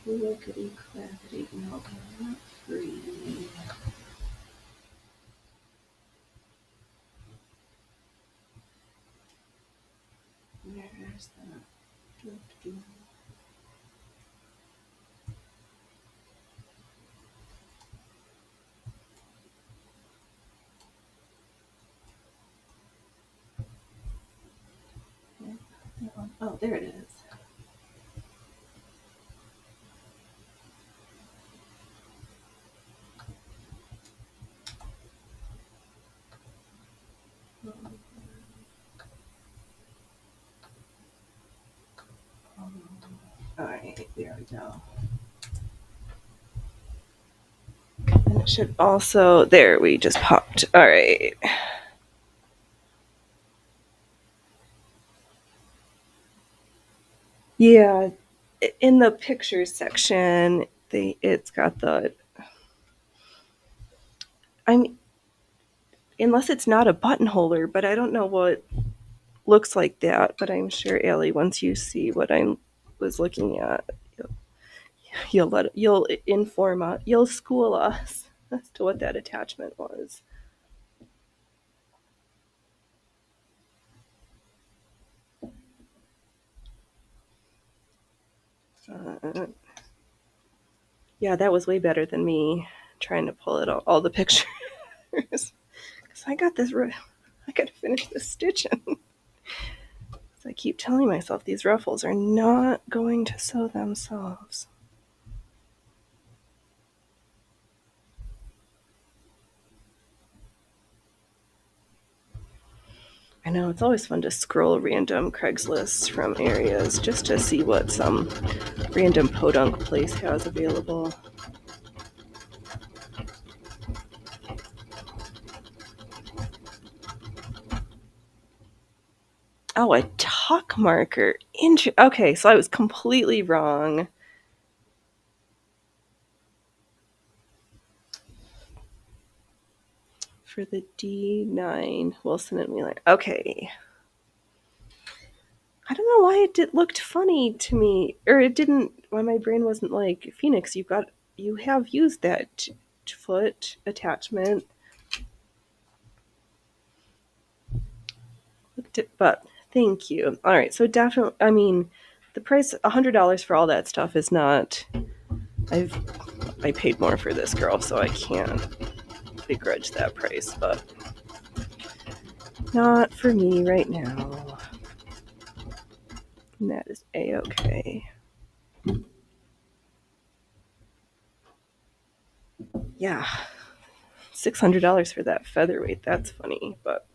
Clickety clackety. No, not free. Where's that? Oh, there it is. Alright, there we go. And it should also. There, we just popped. Alright. Yeah, in the pictures section, it's got the. I'm unless it's not a buttonholer, but I don't know what looks like that. But I'm sure, Allie, once you see what I was looking at, you'll inform us, you'll school us as to what that attachment was. Uh, yeah, that was way better than me trying to pull it all the pictures. Because I got this. I got to finish this stitching. I keep telling myself these ruffles are not going to sew themselves. I know it's always fun to scroll random Craigslist from areas just to see what some random podunk place has available. Oh, a tuck marker. Okay, so I was completely wrong. For the D9, Wilson and Wheeler. Okay. I don't know why it looked funny to me, or it didn't. Why my brain wasn't like, Phoenix, you have used that foot attachment. But thank you. All right, so definitely, I mean, the price $100 for all that stuff is not. I've I paid more for this girl, so I can't begrudge that price, but not for me right now. And that is a-okay. Yeah, $600 for that featherweight. That's funny, but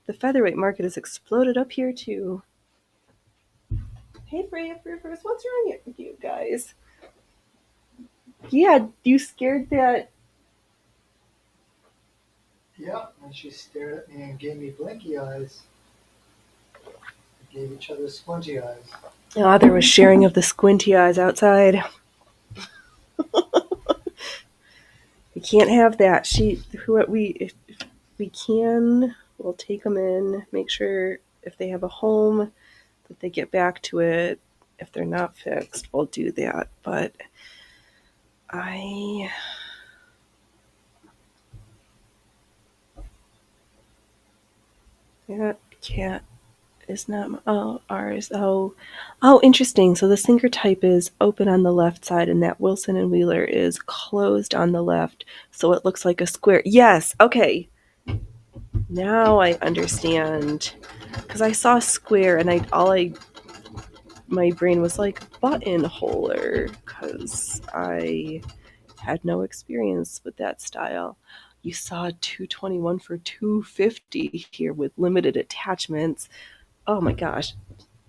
the featherweight market has exploded up here too. Hey, Freya Fruiters, what's wrong with you guys? Yeah, you scared that. Yeah, and she stared at me and gave me blinky eyes. We gave each other squinty eyes. Oh, there was sharing of the squinty eyes outside. We can't have that. If we can, we'll take them in, make sure if they have a home that they get back to it. If they're not fixed, we'll do that. But that cat is not ours. Oh, interesting. So the sinker type is open on the left side, and that Wilson and Wheeler is closed on the left, so it looks like a square. Yes. Okay. Now I understand. Because I saw square, and my brain was like buttonholer, because I had no experience with that style. You saw 221 for 250 here with limited attachments. Oh my gosh.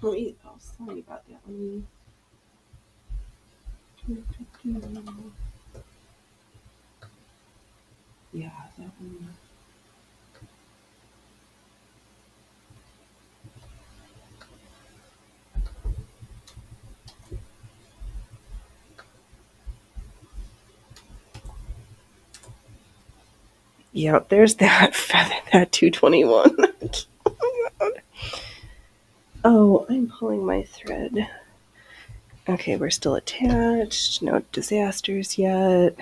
Sorry about that. Yeah, that one. Yeah, there's that feather, that 221. Oh, I'm pulling my thread. Okay, we're still attached. No disasters yet.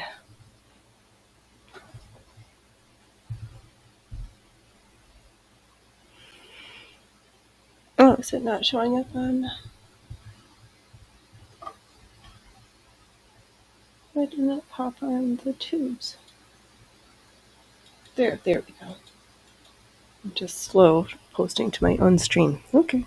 Oh, is it not showing up on? Why didn't it pop on the tubes? There we go. I'm just slow posting to my own stream. Okay.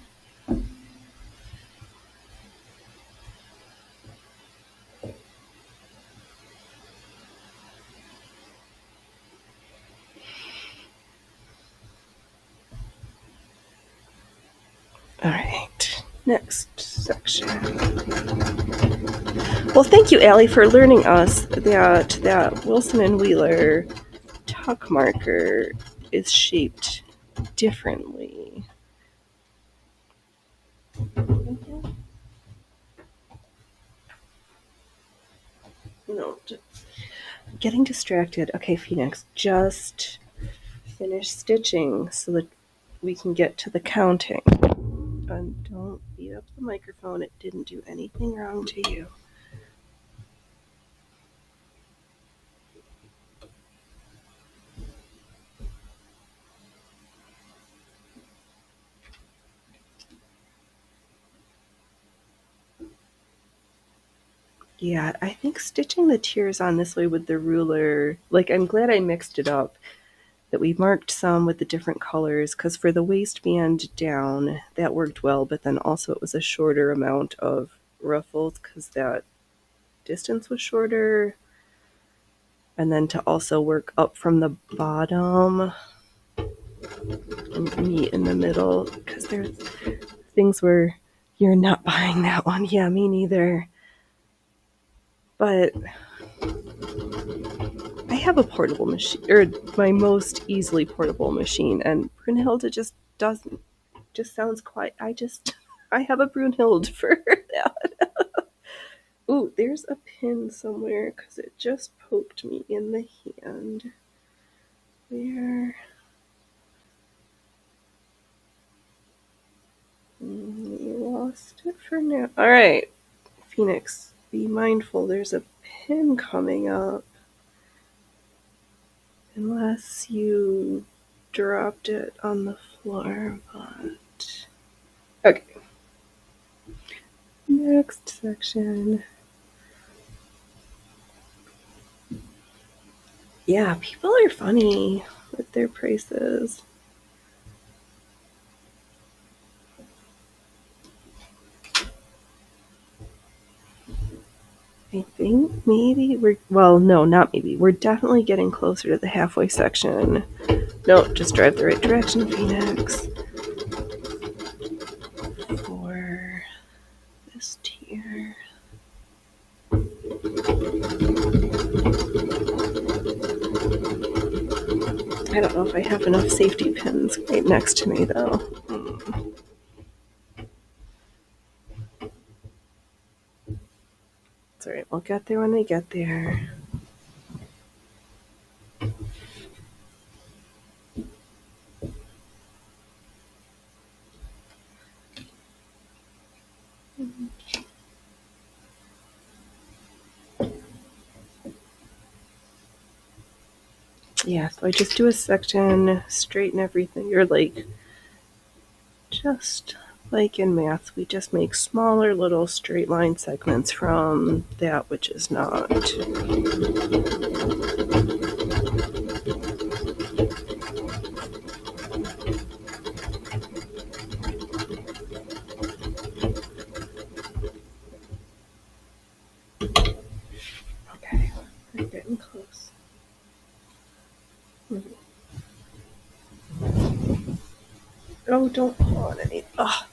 All right. Next section. Well, thank you, Allie, for learning us that Wilson and Wheeler tuck marker is shaped differently. No, getting distracted. Okay, Phoenix, just finish stitching so that we can get to the counting. And don't beat up the microphone. It didn't do anything wrong to you. Yeah, I think stitching the tiers on this way with the ruler, like I'm glad I mixed it up, that we marked some with the different colors, because for the waistband down, that worked well, but then also it was a shorter amount of ruffles because that distance was shorter. And then to also work up from the bottom and meet in the middle, because there's things where you're not buying that one. Yeah, me neither. But I have a portable machine, or my most easily portable machine, and Brunhilde just doesn't. Just sounds quite. I have a Brunhilde for that. Ooh, there's a pin somewhere because it just poked me in the hand. Where? You lost it for now. All right, Phoenix, be mindful. There's a pin coming up. Unless you dropped it on the floor, but... Okay. Next section. Yeah, people are funny with their prices. I think maybe no, not maybe. We're definitely getting closer to the halfway section. No, just drive the right direction, Phoenix. For this tier. I don't know if I have enough safety pins right next to me, though. It's alright, we'll get there when we get there. Yeah, so I just do a section, straighten everything, or like, just like in math, we just make smaller little straight line segments from that which is not. Okay, we're getting close. Oh, don't pull on any. Oh,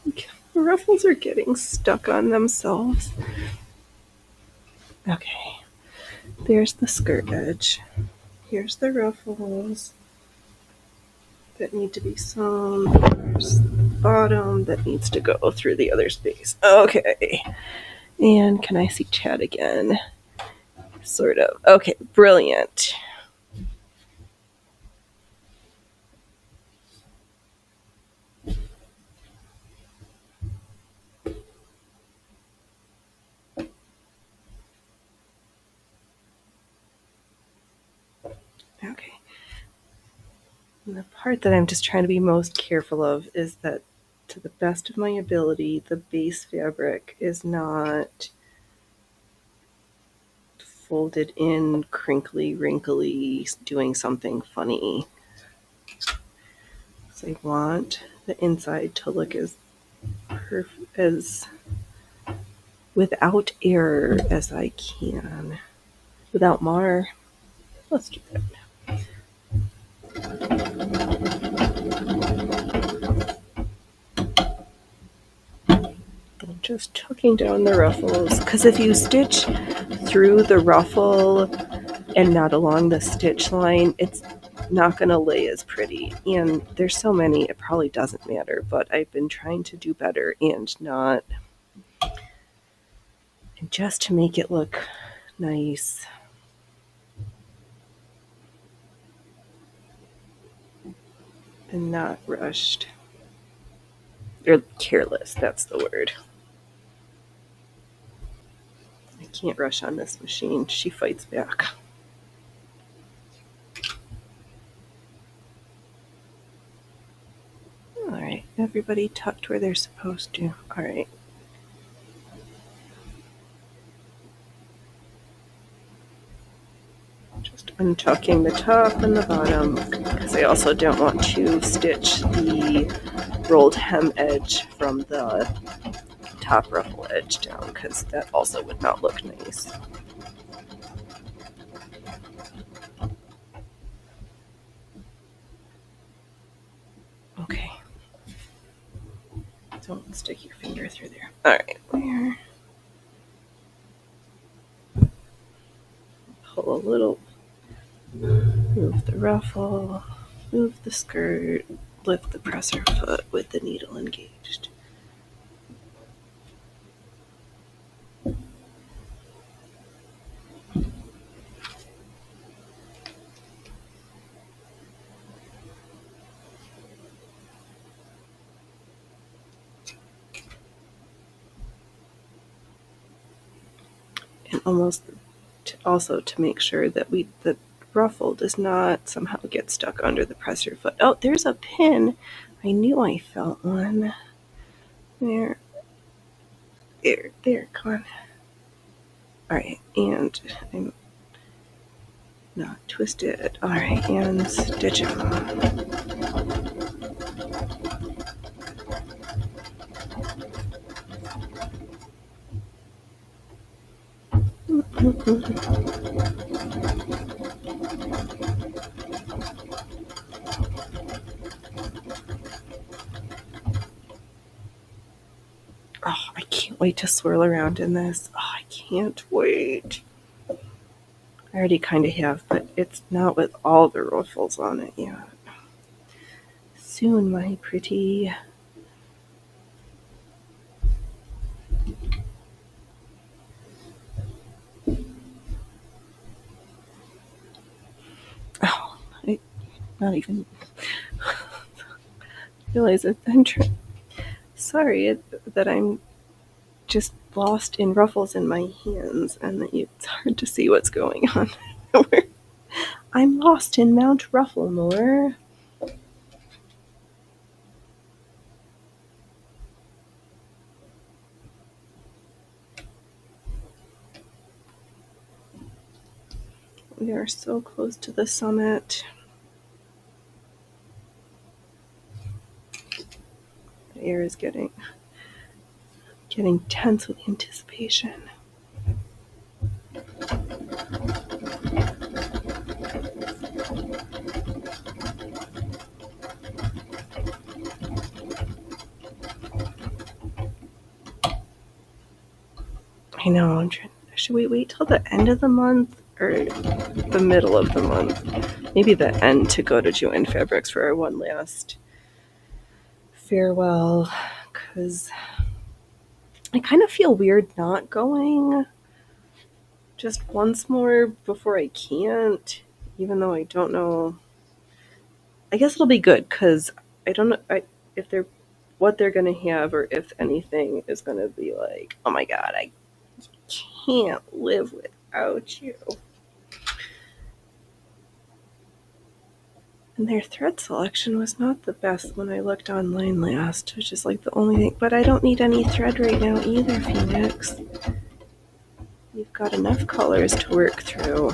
okay. The ruffles are getting stuck on themselves. Okay, there's the skirt edge. Here's the ruffles that need to be sewn. There's the bottom that needs to go through the other space. Okay, and can I see Chad again? Sort of. Okay, brilliant. Okay. And the part that I'm just trying to be most careful of is that, to the best of my ability, the base fabric is not folded in, crinkly, wrinkly, doing something funny. So I want the inside to look as without error as I can. Without mar. Let's do that. I'm just tucking down the ruffles, because if you stitch through the ruffle and not along the stitch line, it's not going to lay as pretty. And there's so many, it probably doesn't matter, but I've been trying to do better and not, and just to make it look nice. And not rushed. Or careless, that's the word. I can't rush on this machine. She fights back. Alright, everybody tucked where they're supposed to. Alright. Just untucking the top and the bottom, because I also don't want to stitch the rolled hem edge from the top ruffle edge down, because that also would not look nice. Okay. Don't stick your finger through there. Alright, there. Pull a little, move the ruffle, move the skirt, lift the presser foot with the needle engaged. And almost also to make sure that the ruffle does not somehow get stuck under the presser foot. Oh, there's a pin. I knew I felt one. There. There, come on. Alright, and I'm not twisted. Alright, and stitch them. Oh, I can't wait to swirl around in this. Oh, I can't wait. I already kind of have, but it's not with all the ruffles on it yet. Soon, my pretty. Oh, I not even realize that I'm sorry that I'm just lost in ruffles in my hands and that it's hard to see what's going on. I'm lost in Mount Rufflemore. We are so close to the summit. The air is getting tense with anticipation. I know. Should we wait till the end of the month or the middle of the month? Maybe the end to go to Joann Fabrics for our one last farewell, because I kind of feel weird not going just once more before I can't, even though I don't know. I guess it'll be good because I don't know if they're what they're gonna have or if anything is gonna be like, oh my god, I can't live without you. And their thread selection was not the best when I looked online last, which is like the only thing. But I don't need any thread right now either, Phoenix. You've got enough colors to work through.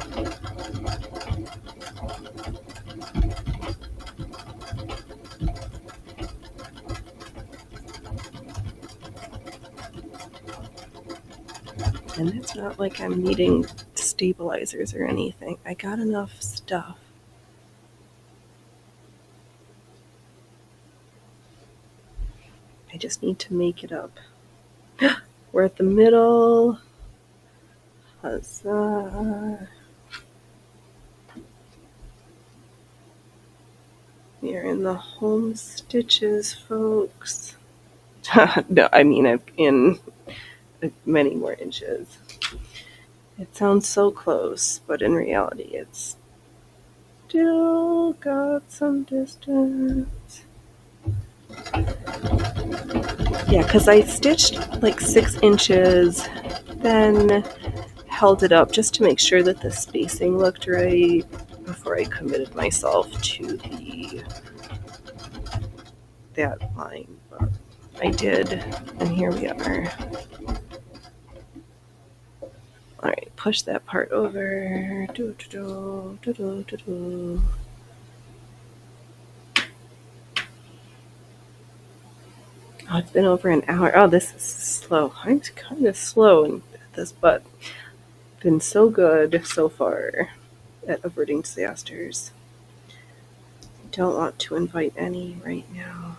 And it's not like I'm needing stabilizers or anything. I got enough stuff. I just need to make it up. We're at the middle. Huzzah. We're in the home stitches, folks. No, I mean in many more inches. It sounds so close, but in reality it's still got some distance. Yeah, because I stitched like 6 inches, then held it up just to make sure that the spacing looked right before I committed myself to that line. But I did, and here we are. All right, push that part over. Oh, it's been over an hour. Oh, this is slow. I'm kind of slow at this, but been so good so far at averting disasters. Don't want to invite any right now.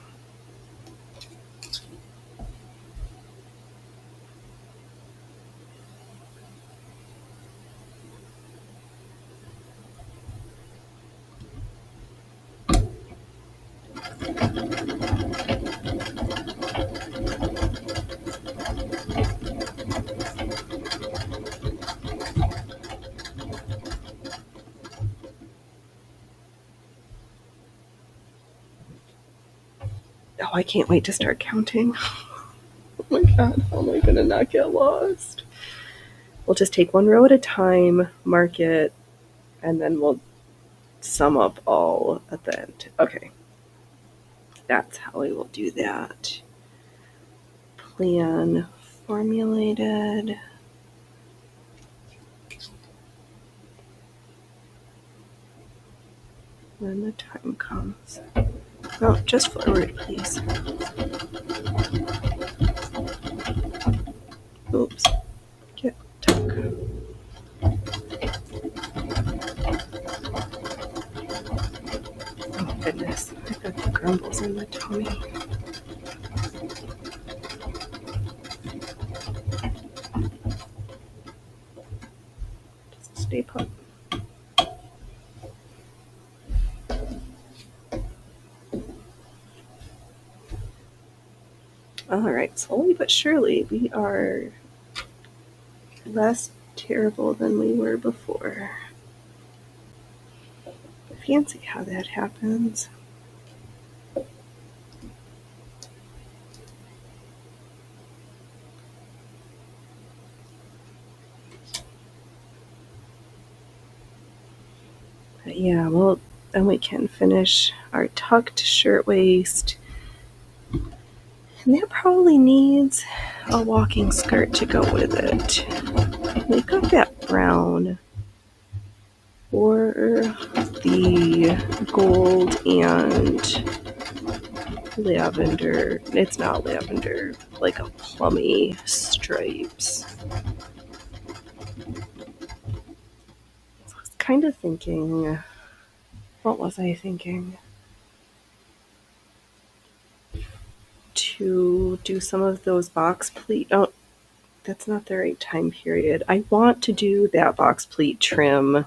Oh, I can't wait to start counting. Oh my god, how am I gonna not get lost? We'll just take one row at a time, mark it, and then we'll sum up all at the end. Okay. That's how I will do that. Plan formulated. When the time comes. No, just forward, please. Oops. Get tuck. Oh, goodness. I've got the grumbles in the tummy. Just stay put. All right, slowly but surely, we are less terrible than we were before. Fancy how that happens. But yeah, well, then we can finish our tucked shirtwaist. And that probably needs a walking skirt to go with it. We've got that brown or the gold and lavender. It's not lavender, like a plummy stripes. So I was kind of thinking, what was I thinking? To do some of those box pleat. Oh, that's not the right time period. I want to do that box pleat trim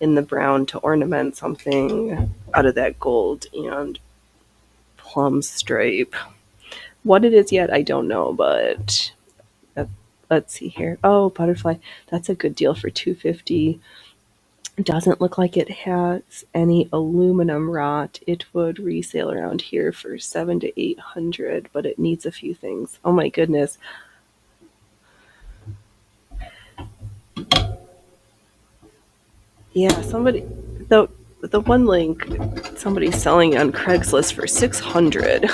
in the brown to ornament something out of that gold and plum stripe. What it is yet, I don't know, but let's see here. Oh, butterfly. That's a good deal for $250. It doesn't look like it has any aluminum rot. It would resale around here for $700 to $800, but it needs a few things. Oh my goodness. Yeah, the one link somebody's selling on Craigslist for $600.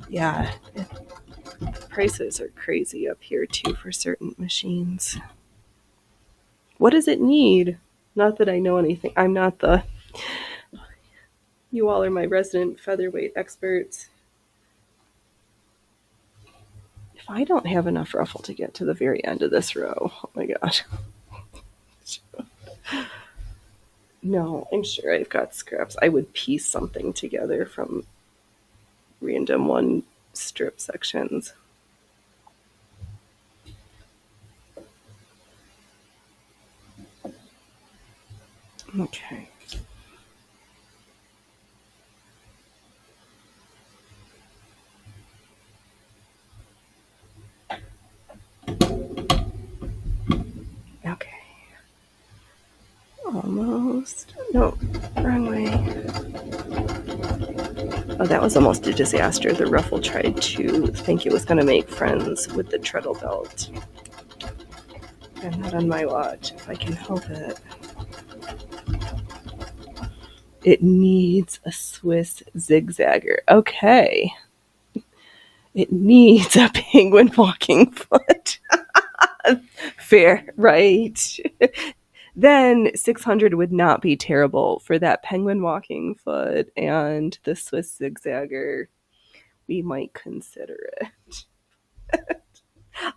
Yeah, the prices are crazy up here too for certain machines. What does it need? Not that I know anything. I'm not the. You all are my resident featherweight experts. If I don't have enough ruffle to get to the very end of this row, oh my gosh. No, I'm sure I've got scraps. I would piece something together from random one strip sections. Okay. Okay. Almost. No, wrong way. Oh, that was almost a disaster. The ruffle tried to think it was going to make friends with the treadle belt. And not on my watch, if I can help it. It needs a Swiss zigzagger. Okay. It needs a penguin walking foot. Fair, right? Then $600 would not be terrible for that penguin walking foot and the Swiss zigzagger. We might consider it.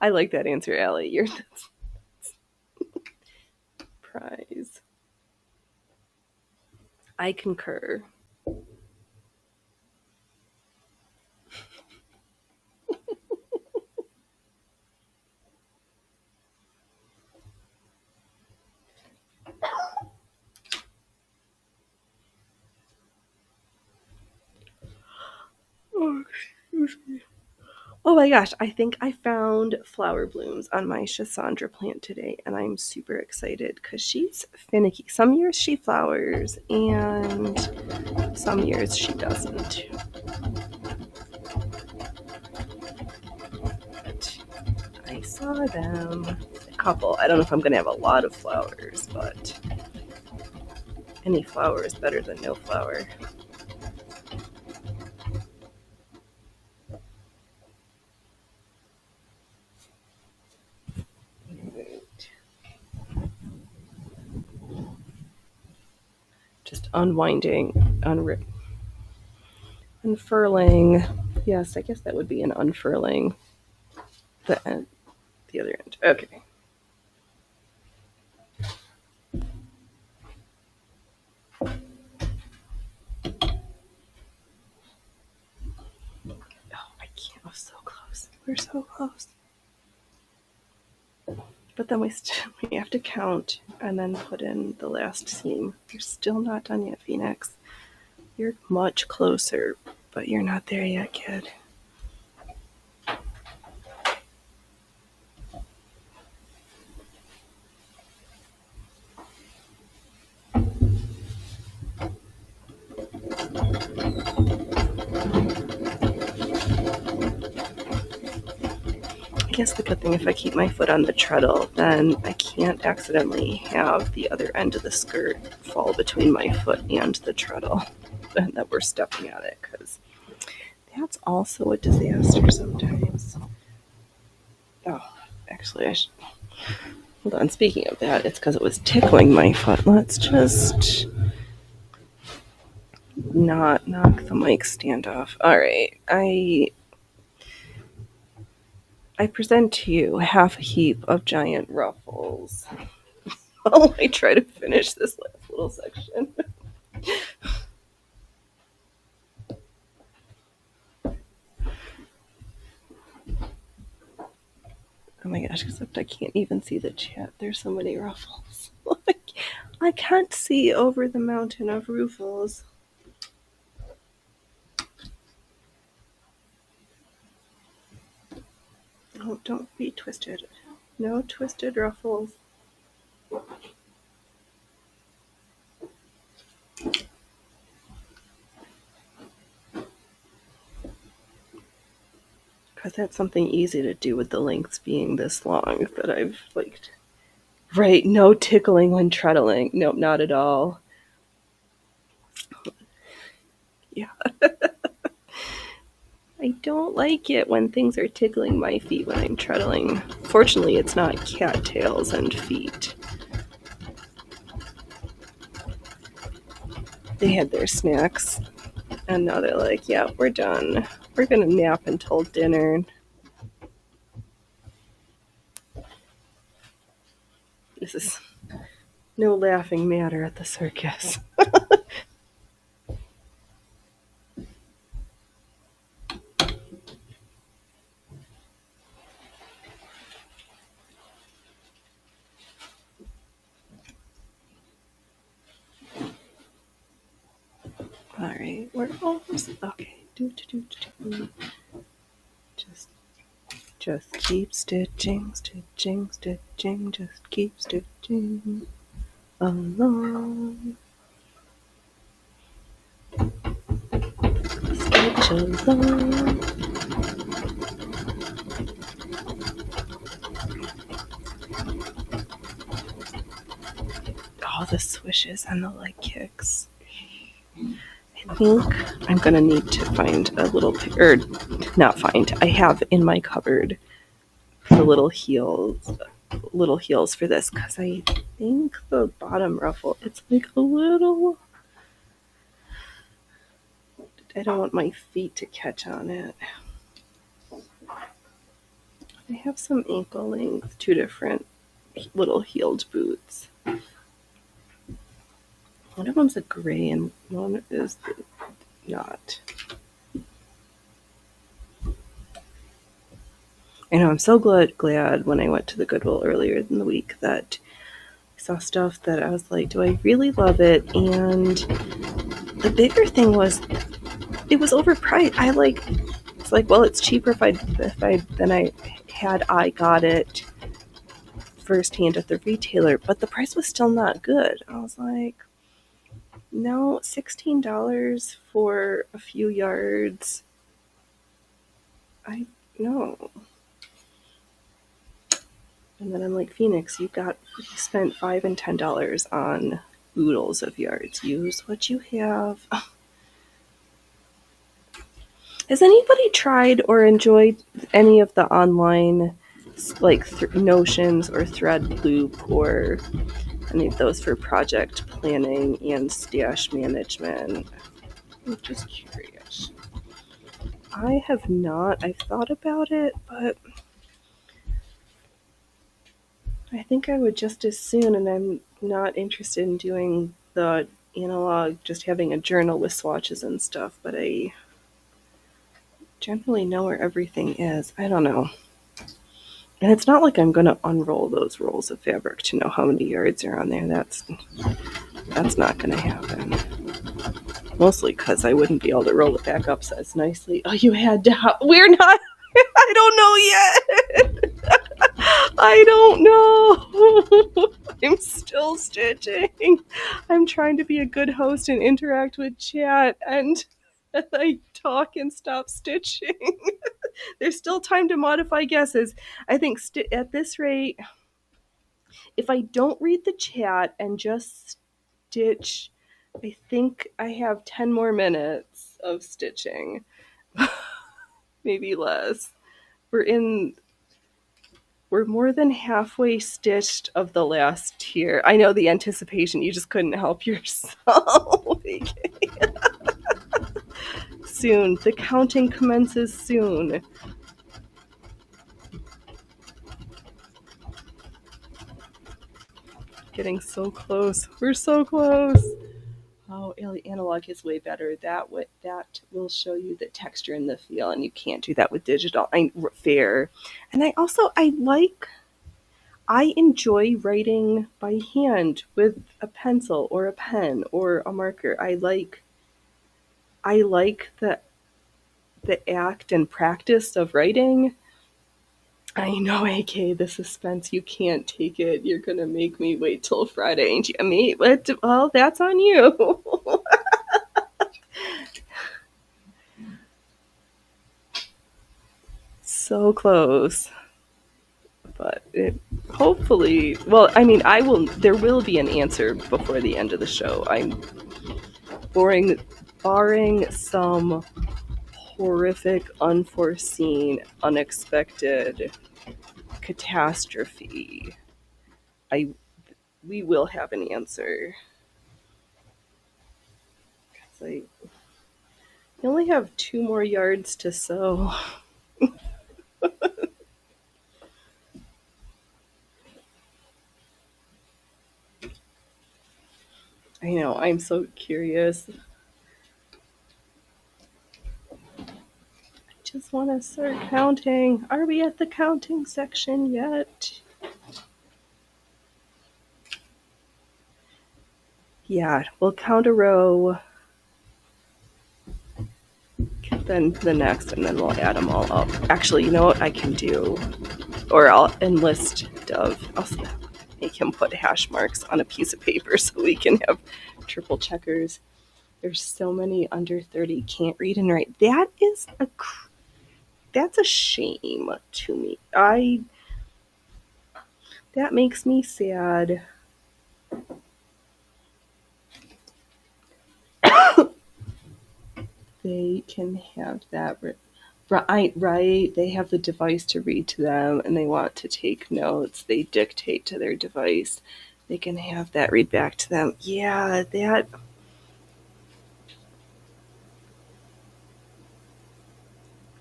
I like that answer, Allie. You're the prize. I concur. Oh, excuse me. Oh my gosh, I think I found flower blooms on my Cassandra plant today, and I'm super excited because she's finicky. Some years she flowers, and some years she doesn't. But I saw them. couple. I don't know if I'm going to have a lot of flowers, but any flower is better than no flower. Just unwinding, unfurling. Yes, I guess that would be an unfurling. The other end. Okay. Oh, I can't. I'm so close. We're so close. But then we have to count and then put in the last seam. You're still not done yet, Phoenix. You're much closer, but you're not there yet, kid. I guess the good thing, if I keep my foot on the treadle, then I can't accidentally have the other end of the skirt fall between my foot and the treadle, and that we're stepping on it, because that's also a disaster sometimes. Oh, actually, I should. Hold on. Speaking of that, it's because it was tickling my foot. Let's just not knock the mic stand off. All right. I present to you half a heap of giant ruffles while I try to finish this last little section. Oh my gosh, except I can't even see the chat. There's so many ruffles. I can't see over the mountain of ruffles. Oh, don't be twisted. No twisted ruffles. Because that's something easy to do with the lengths being this long that I've liked. Right, no tickling when treadling. Nope, not at all. Yeah. I don't like it when things are tickling my feet when I'm treadling. Fortunately, it's not cattails and feet. They had their snacks, and now they're like, yeah, we're done. We're gonna nap until dinner. This is no laughing matter at the circus. All right, we're almost okay. Just keep stitching, stitching, stitching. Just keep stitching along. Stitch along. All the swishes and the leg kicks. I think I'm gonna need to find a little, or not find. I have in my cupboard the little heels for this, because I think the bottom ruffle, it's like a little. I don't want my feet to catch on it. I have some ankle length, 2 different little heeled boots. One of them's a gray and one is not. I know, I'm so glad when I went to the Goodwill earlier in the week that I saw stuff that I was like, do I really love it? And the bigger thing was, it was overpriced. It's like, well, it's cheaper if I got it firsthand at the retailer, but the price was still not good. I was like, no, $16 for a few yards. No. And then I'm like, Phoenix, you spent $5 and $10 on oodles of yards. Use what you have. Has anybody tried or enjoyed any of the online, like Notions or Threadloop or any of those for project planning and stash management? I'm just curious. I have not. I've thought about it, but I think I would just as soon, and I'm not interested in doing the analog, just having a journal with swatches and stuff, but I generally know where everything is. I don't know. And it's not like I'm going to unroll those rolls of fabric to know how many yards are on there. That's not going to happen. Mostly because I wouldn't be able to roll it back up as nicely. Oh, you had to. We're not. I don't know yet. I don't know. I'm still stitching. I'm trying to be a good host and interact with chat, and I talk and stop stitching. There's still time to modify guesses. I think at this rate, if I don't read the chat and just stitch, I think I have 10 more minutes of stitching. Maybe less. We're more than halfway stitched of the last tier. I know the anticipation, you just couldn't help yourself. Soon. The counting commences soon. Getting so close. We're so close. Oh, analog is way better. That will show you the texture and the feel, and you can't do that with digital. Fair. And I enjoy writing by hand with a pencil or a pen or a marker. I like the act and practice of writing. I know, AK, the suspense, you can't take it. You're gonna make me wait till Friday, ain't you? I mean, well, that's on you. So close. But hopefully, well, I mean, there will be an answer before the end of the show. I'm barring some horrific, unforeseen, unexpected catastrophe. We will have an answer. I only have 2 more yards to sew. I know, I'm so curious. I just want to start counting. Are we at the counting section yet? Yeah, we'll count a row, then the next, and then we'll add them all up. Actually, you know what I can do? Or I'll enlist Dove. I'll make him put hash marks on a piece of paper so we can have triple checkers. There's so many under 30 can't read and write. That's a shame to me. That makes me sad. They can have that right. They have the device to read to them, and they want to take notes. They dictate to their device. They can have that read back to them. Yeah, that.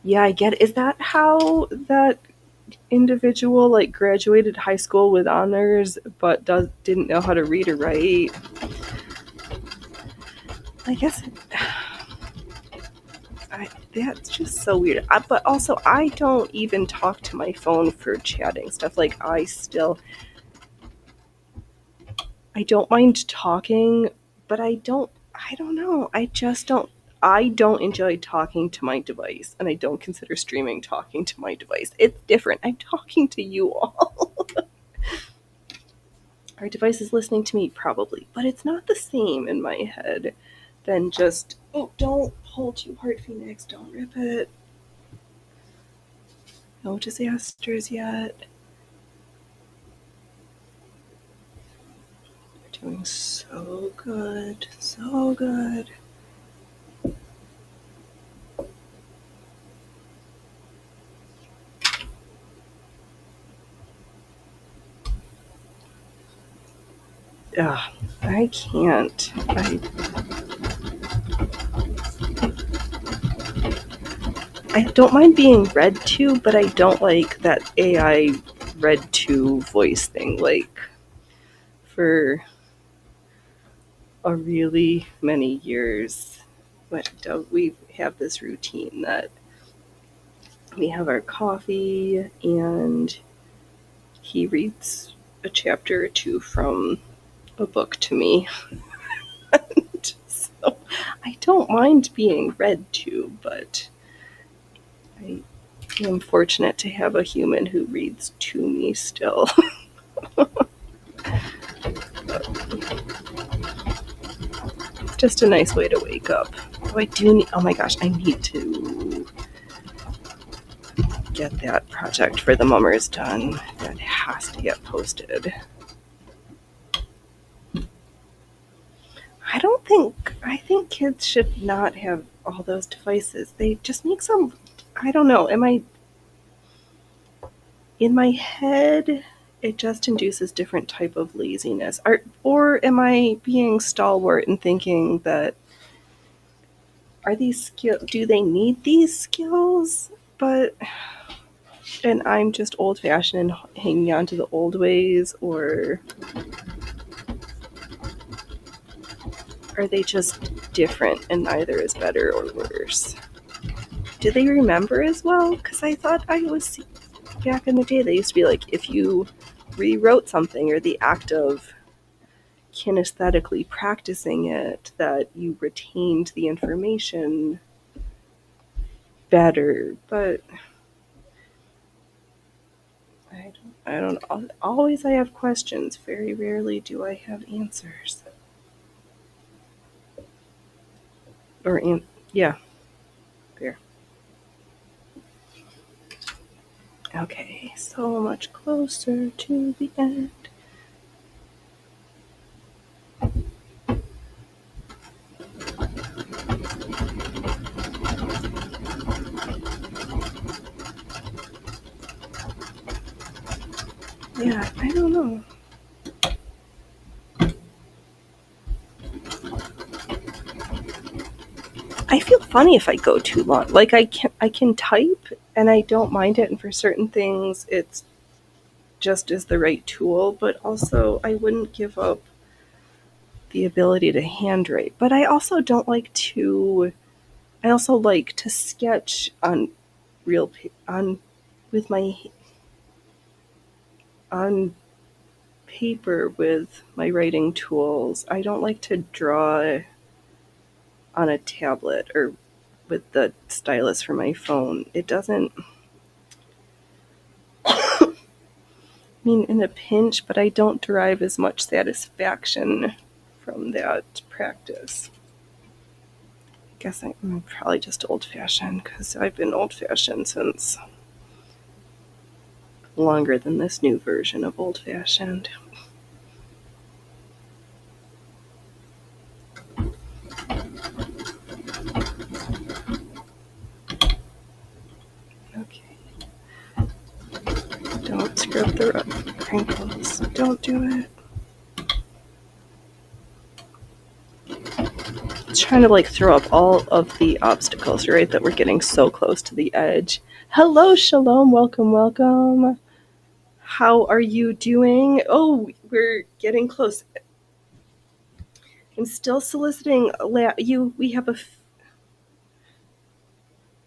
Yeah, I get it. Is that how that individual like graduated high school with honors but didn't know how to read or write? I guess that's just so weird. But also, I don't even talk to my phone for chatting stuff. Like, I don't mind talking, but I don't know. I don't enjoy talking to my device, and I don't consider streaming talking to my device. It's different. I'm talking to you all. Our device is listening to me, probably, but it's not the same in my head than just, oh, don't pull too hard, Phoenix. Don't rip it. No disasters yet. Doing so good, so good. Ugh, I can't. I don't mind being read to, but I don't like that AI read to voice thing. Like, for a really many years, we have this routine that we have our coffee and he reads a chapter or two from a book to me. So I don't mind being read to, but I am fortunate to have a human who reads to me still. It's just a nice way to wake up. Oh, I do need, oh my gosh, I need to get that project for the mummers done. That has to get posted. I think kids should not have all those devices. They just make some, I don't know, in my head, it just induces different type of laziness. Or am I being stalwart and thinking that do they need these skills? But, and I'm just old fashioned and hanging on to the old ways, or are they just different and neither is better or worse? Do they remember as well? Because I thought I was, back in the day, they used to be like, if you rewrote something or the act of kinesthetically practicing it, that you retained the information better. But I don't always I have questions. Very rarely do I have answers. Yeah, fair. Okay, so much closer to the end. Yeah, I don't know. I feel funny if I go too long. Like I can type and I don't mind it, and for certain things it's just is the right tool, but also I wouldn't give up the ability to handwrite. But I also don't like to I also like to sketch on on with my on paper with my writing tools. I don't like to draw on a tablet or with the stylus for my phone. It doesn't mean in a pinch, but I don't derive as much satisfaction from that practice. I guess I'm probably just old fashioned because I've been old fashioned since longer than this new version of old fashioned. Okay. Don't scrub the crinkles. Don't do it. It's trying to like throw up all of the obstacles, right? That we're getting so close to the edge. Hello, Shalom. Welcome, welcome. How are you doing? Oh, we're getting close. I'm still soliciting you. We have a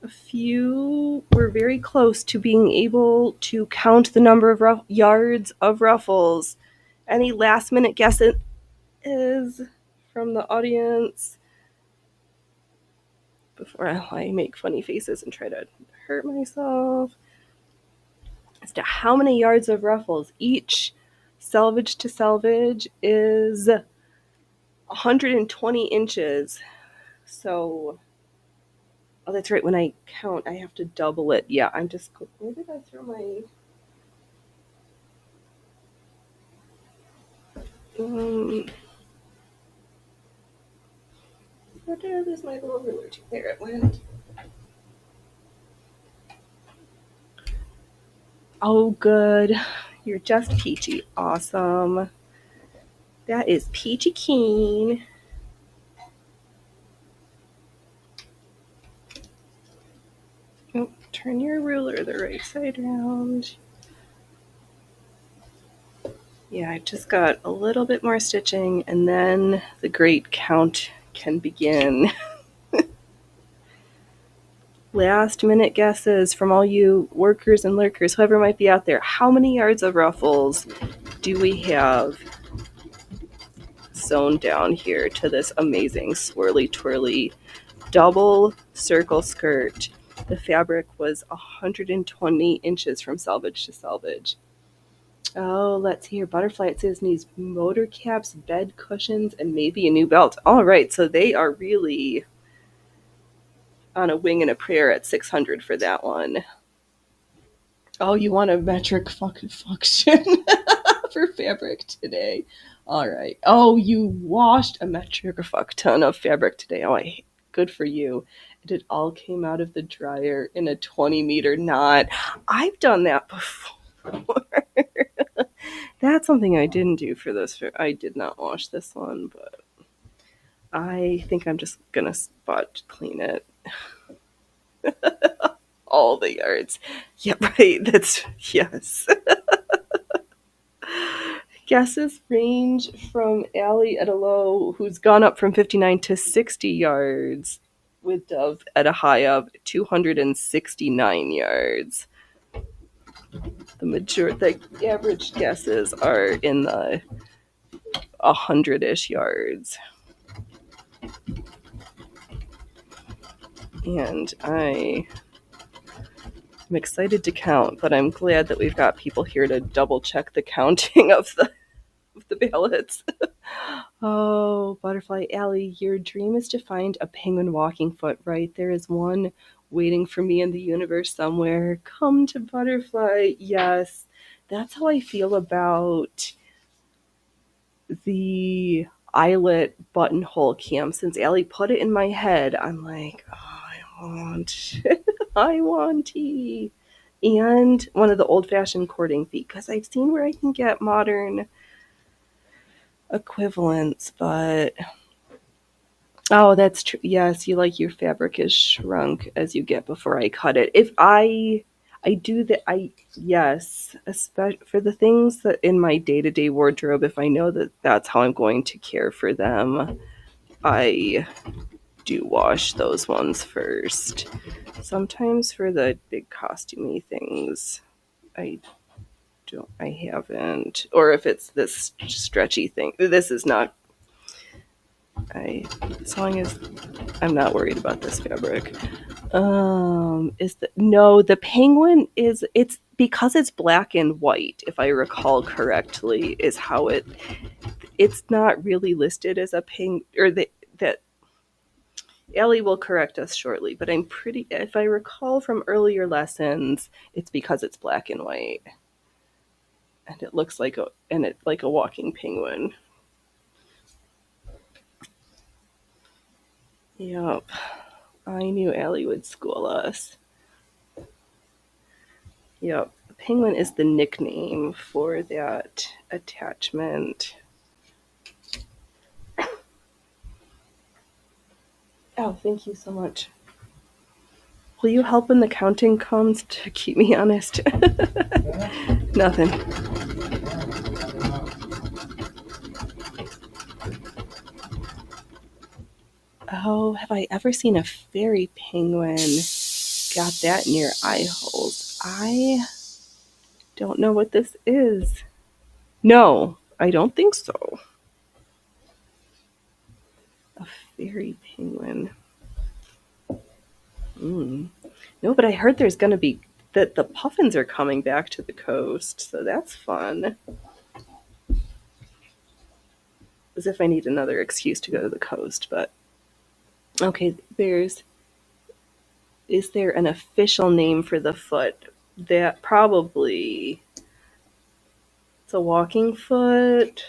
few. We're very close to being able to count the number of yards of ruffles. Any last minute guesses from the audience before I make funny faces and try to hurt myself? As to how many yards of ruffles each selvage to selvage is 120 inches. So, oh, that's right. When I count, I have to double it. Yeah, I'm just. Where did I throw my? Where did I lose my little ruler to? There it went. Oh, good. You're just peachy. Awesome. That is peachy keen. Oh, turn your ruler the right side around. Yeah, I just got a little bit more stitching, and then the great count can begin. Last minute guesses from all you workers and lurkers, whoever might be out there. How many yards of ruffles do we have sewn down here to this amazing swirly twirly double circle skirt? The fabric was 120 inches from selvage to selvage. Oh, let's see here. Butterfly, it says needs motor caps, bed cushions, and maybe a new belt. All right, so they are really on a wing and a prayer at 600 for that one. Oh, you want a metric fucking function for fabric today. All right. Oh, you washed a metric fuck ton of fabric today. Oh, good for you. It all came out of the dryer in a 20-meter knot. I've done that before. That's something I didn't do for this. I did not wash this one, but I think I'm just gonna spot clean it. All the yards. Yeah, right. That's yes. Guesses range from Allie at a low, who's gone up from 59 to 60 yards, with Dove at a high of 269 yards. The average guesses are in the 100-ish yards. And I'm excited to count, but I'm glad that we've got people here to double check the counting of the ballots. Oh, Butterfly Alley, your dream is to find a penguin walking foot, right? There is one waiting for me in the universe somewhere. Come to Butterfly. Yes, that's how I feel about the eyelet buttonhole cam. Since Allie put it in my head, I'm like, oh, I want, I want tea. And one of the old-fashioned cording feet, because I've seen where I can get modern equivalents, but oh, that's true. Yes, you like your fabric is shrunk as you get before I cut it. If I do that, I yes, especially for the things that in my day-to-day wardrobe, if I know that that's how I'm going to care for them, I do wash those ones first. Sometimes for the big costumey things, I haven't, or if it's this stretchy thing, this is not. As long as I'm not worried about this fabric. The penguin is it's because it's black and white, if I recall correctly, is how it's not really listed as a ping or that Ellie will correct us shortly, but I'm pretty if I recall from earlier lessons, it's because it's black and white. And it looks like a walking penguin. Yep. I knew Allie would school us. Yep. Penguin is the nickname for that attachment. Oh, thank you so much. Will you help when the counting comes to keep me honest? Nothing. Oh, have I ever seen a fairy penguin? Got that in your eye holes. I don't know what this is. No, I don't think so. A fairy penguin. No, but I heard there's going to be that the puffins are coming back to the coast, so that's fun. As if I need another excuse to go to the coast, but okay, is there an official name for the foot? That probably it's a walking foot.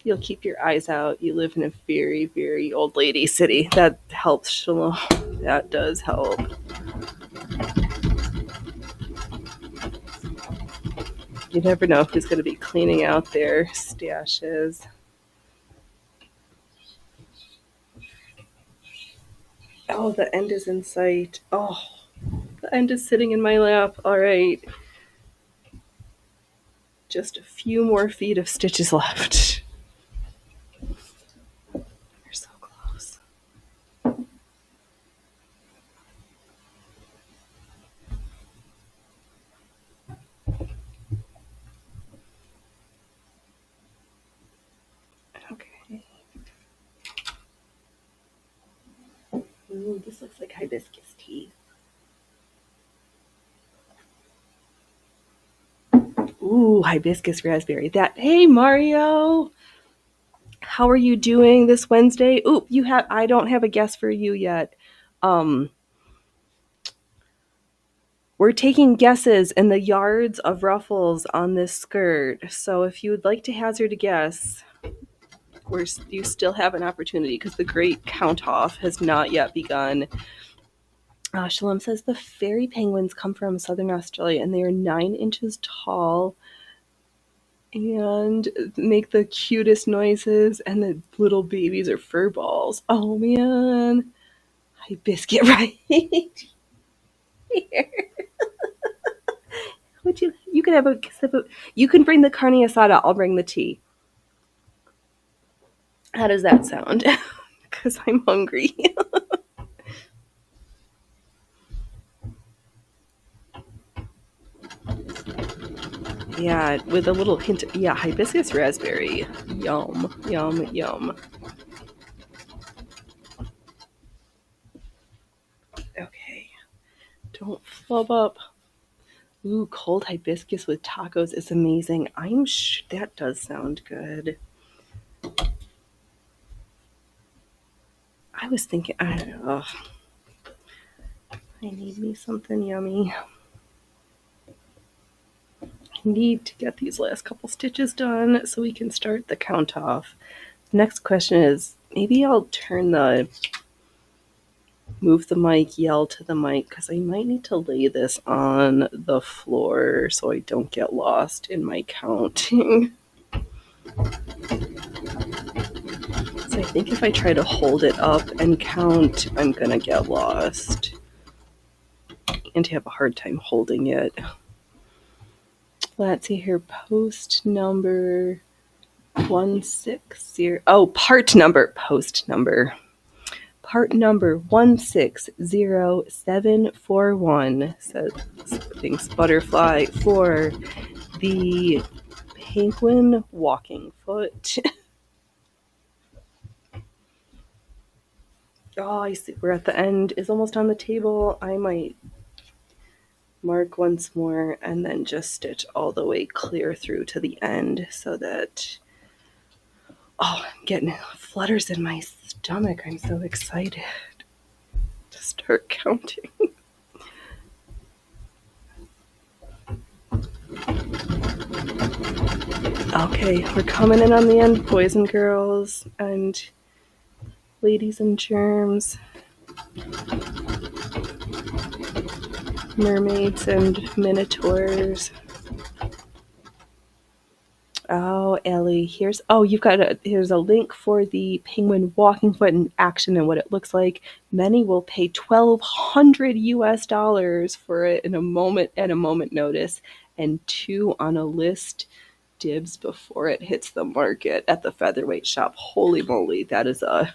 You'll keep your eyes out. You live in a very, very old lady city. That helps, Shalom. That does help. You never know who's going to be cleaning out their stashes. Oh, the end is in sight. Oh, the end is sitting in my lap. All right. Just a few more feet of stitches left. We're so close. Okay. Ooh, this looks like hibiscus tea. Ooh, hibiscus raspberry. Hey, Mario. How are you doing this Wednesday? Oop, I don't have a guess for you yet. We're taking guesses in the yards of ruffles on this skirt. So if you would like to hazard a guess, you still have an opportunity because the great count-off has not yet begun. Shalom says the fairy penguins come from southern Australia and they are 9 inches tall and make the cutest noises, and the little babies are fur balls. Oh man. Hibiscus right here. You can have a sip of, you can bring the carne asada, I'll bring the tea. How does that sound? Because I'm hungry. Yeah, with a little hint. Yeah, hibiscus raspberry. Yum, yum, yum. Okay. Don't flub up. Ooh, cold hibiscus with tacos is amazing. I'm sure that does sound good. I was thinking, I don't know. I need me something yummy. I need to get these last couple stitches done so we can start the count off. Next question is, maybe I'll move the mic, yell to the mic, because I might need to lay this on the floor so I don't get lost in my counting. So I think if I try to hold it up and count, I'm gonna get lost and have a hard time holding it. Let's see here, post number 160. Oh, part number 160741 says thanks Butterfly for the penguin walking foot. Oh, I see. We're at the end. Is almost on the table. I might mark once more and then just stitch all the way clear through to the end so that, oh, I'm getting flutters in my stomach. I'm so excited to start counting. Okay, we're coming in on the end, boys and girls, and ladies and germs, mermaids and minotaurs. Oh, Ellie, here's a link for the penguin walking foot in action and what it looks like. Many will pay $1,200 for it at a moment notice, and 2 on a list dibs before it hits the market at the featherweight shop. Holy moly, that is a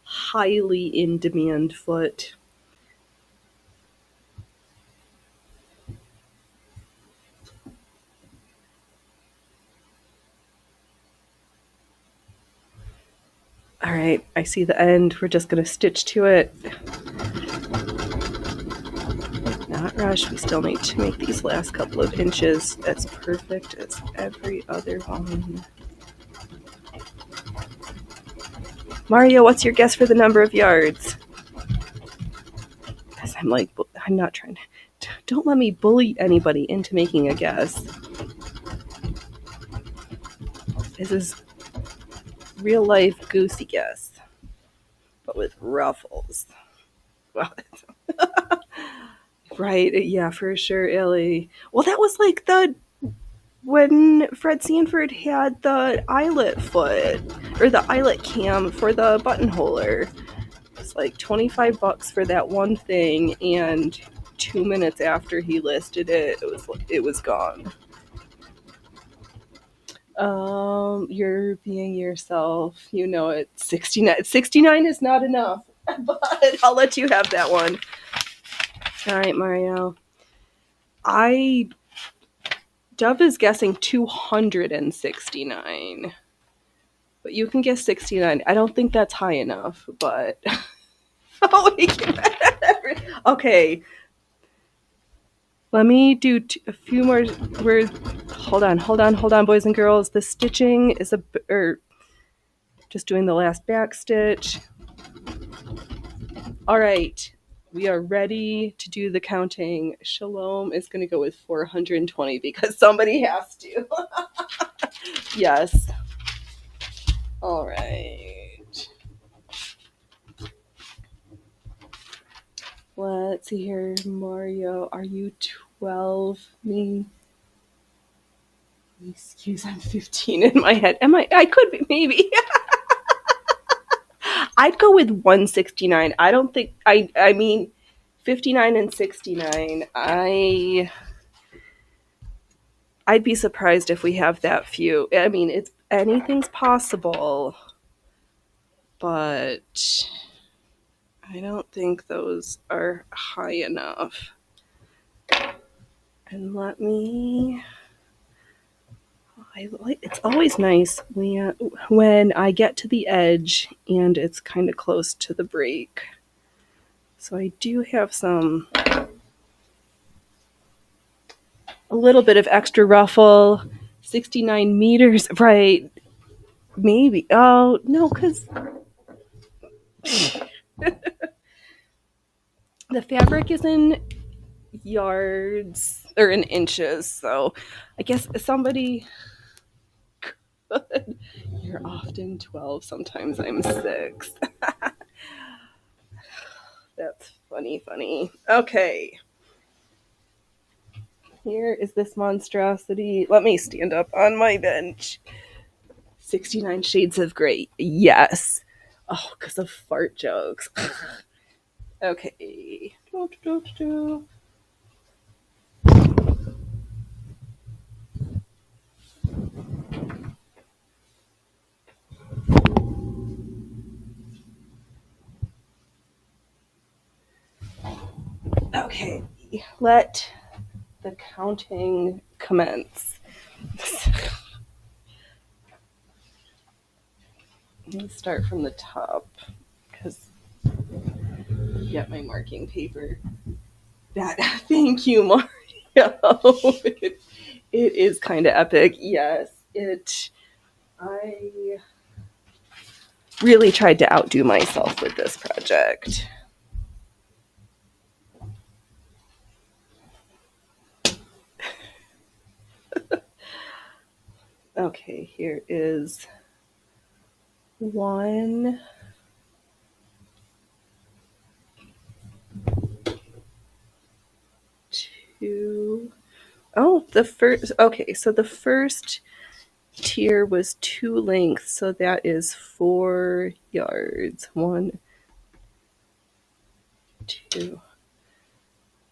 highly in demand foot. All right, I see the end. We're just going to stitch to it. Not rush. We still need to make these last couple of inches as perfect as every other one. Mario, what's your guess for the number of yards? Because I'm not trying to. Don't let me bully anybody into making a guess. This is real life Goosey Guess, but with ruffles. Well, right, yeah, for sure, Ellie. Well, that was like the when Fred Sanford had the eyelet foot or the eyelet cam for the buttonholer. It's like $25 for that one thing, and 2 minutes after he listed it, it was gone. You're being yourself. You know it. 69. 69 is not enough, but I'll let you have that one. All right, Mario. Dove is guessing 269. But you can guess 69. I don't think that's high enough, but oh, okay. Let me do a few more words. Hold on, boys and girls. The stitching is just doing the last back stitch. All right, we are ready to do the counting. Shalom is going to go with 420 because somebody has to. Yes. All right. Let's see here, Mario. Are you 12? Me? Excuse, I'm 15 in my head. Am I? I could be, maybe. I'd go with 169. I don't think I mean 59 and 69. I'd be surprised if we have that few. I mean, it's anything's possible, but I don't think those are high enough. And let me it's always nice when I get to the edge and it's kind of close to the break. So I do have a little bit of extra ruffle. 69 meters, right? Maybe. Oh, no, because the fabric is in yards or in inches. So I guess somebody could. You're often 12. Sometimes I'm 6. That's funny. Okay. Here is this monstrosity. Let me stand up on my bench. 69 Shades of Grey. Yes. Oh, because of fart jokes. Okay. Okay. Let the counting commence. Let's start from the top because get my marking paper. Thank you, Mario. It is kind of epic. Yes, I really tried to outdo myself with this project. Okay, here is 1, 2. Oh, the first. Okay, so the first tier was 2 lengths, so that is 4 yards. 1, 2.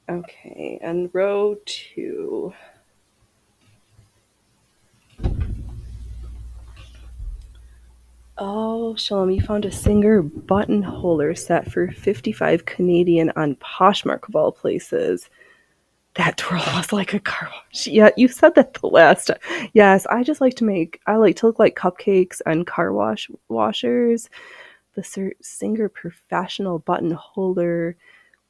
Okay, and row 2. Oh, Shalom, you found a Singer buttonholer set for 55 Canadian on Poshmark of all places. That twirl was like a car wash. Yeah, you said that the last time. Yes, I like to look like cupcakes and car washers. The Singer Professional Buttonholer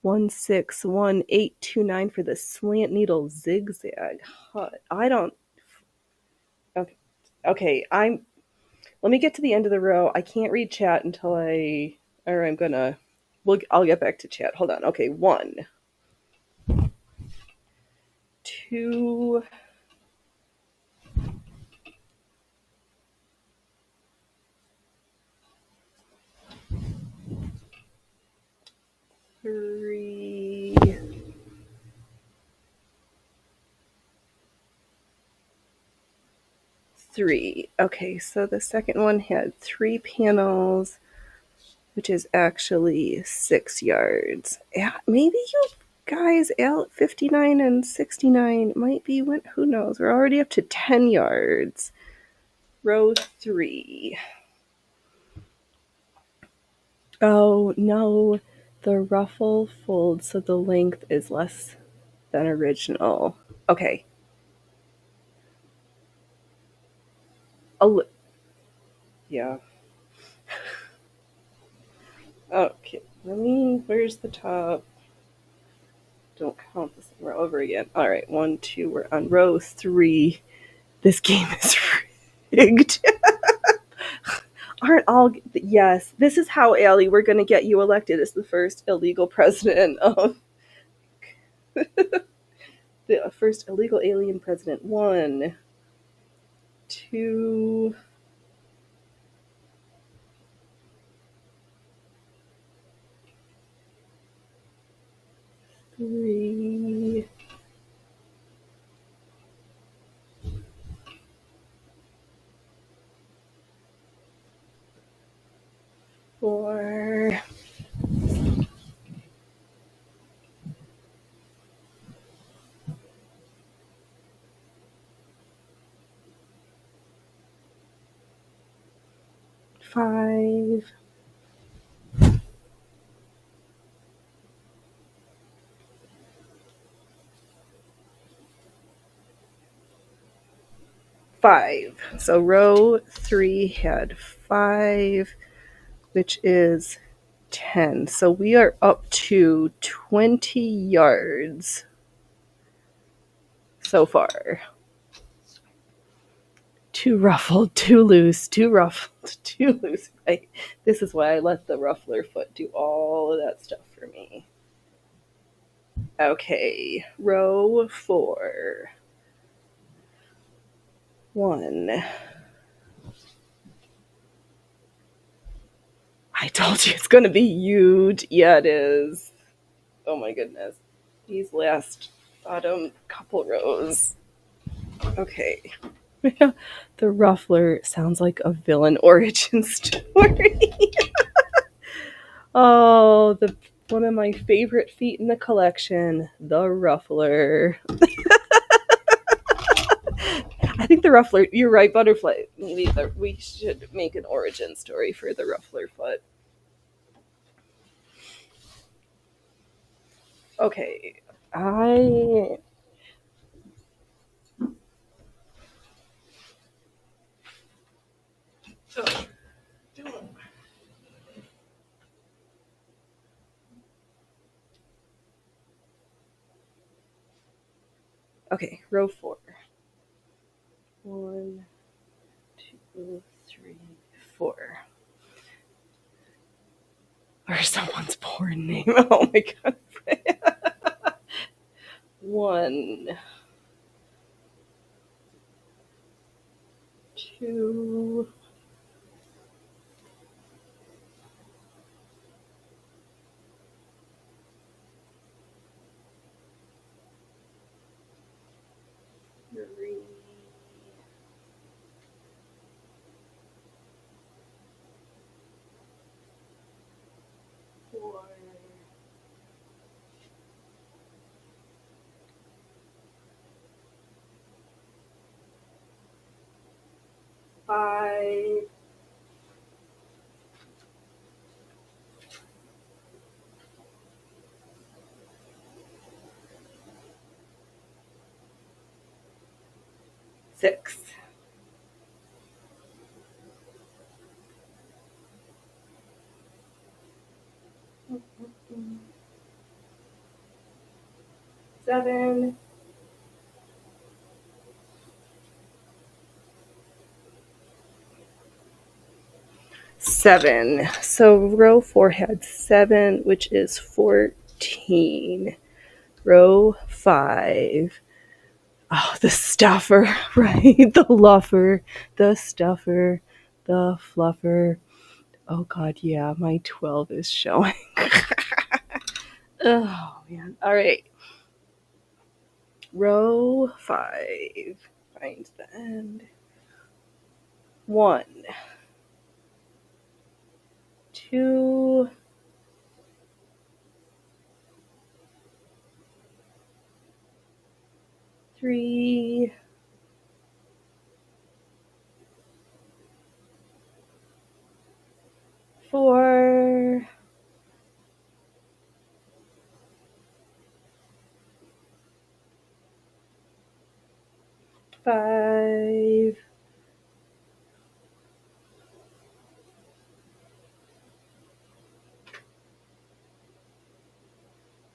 161829 for the slant needle zigzag. I don't. Okay. Let me get to the end of the row. I can't read chat until I'm gonna. I'll get back to chat. Hold on. Okay, 1, 2, 3. Okay, so the second one had 3 panels, which is actually 6 yards. Yeah, maybe you guys, L 59 and 69 might be, who knows? We're already up to 10 yards. Row 3. Oh, no. The ruffle folds, so the length is less than original. Okay. Yeah. Okay. Where's the top? Don't count this row over again. All right, 1, 2. We're on row 3. This game is rigged. Aren't all? Yes, this is how, Allie, we're going to get you elected as the first illegal president of the first illegal alien president. 1, 2. 3. 4. 5. 5. So row 3 had 5, which is 10. So we are up to 20 yards so far. Too ruffled, too loose, too ruffled, too loose. This is why I let the ruffler foot do all of that stuff for me. Okay, row 4. 1. I told you it's going to be huge. Yeah, it is. Oh my goodness. These last bottom couple rows. Okay. The ruffler sounds like a villain origin story. Oh, one of my favorite feet in the collection, the ruffler. I think the ruffler, you're right, butterfly. Maybe we should make an origin story for the ruffler foot. Okay, Okay, row 4. 1, 2, 3, 4. Or someone's porn name. Oh my god. 1, 2, 3, 4, 5, 6. 7. 7. So row 4 had 7, which is 14. Row 5. Oh, the stuffer, right? The luffer, the stuffer, the fluffer. Oh god, yeah, my 12 is showing. Oh man. All right. Row 5. Find the end. 1, 2, 3, 4, 5,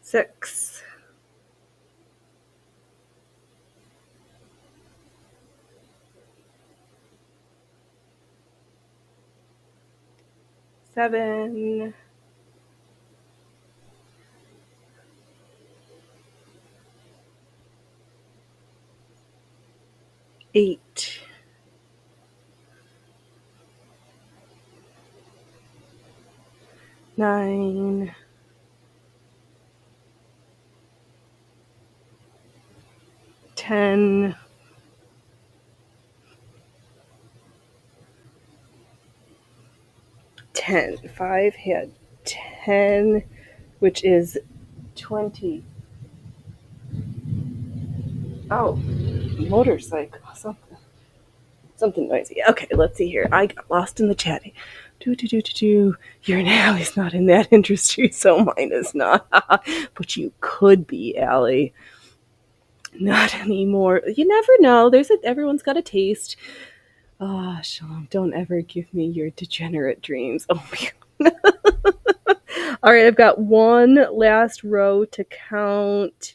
6, 7, 8, 9, 10, 10. 5 had 10, which is 20. Oh, motorcycle. Something noisy. Okay, let's see here. I got lost in the chat. Your Allie's not in that industry, so mine is not. But you could be, Allie. Not anymore. You never know. Everyone's got a taste. Ah, Shalom, don't ever give me your degenerate dreams. Oh my god. All right, I've got one last row to count.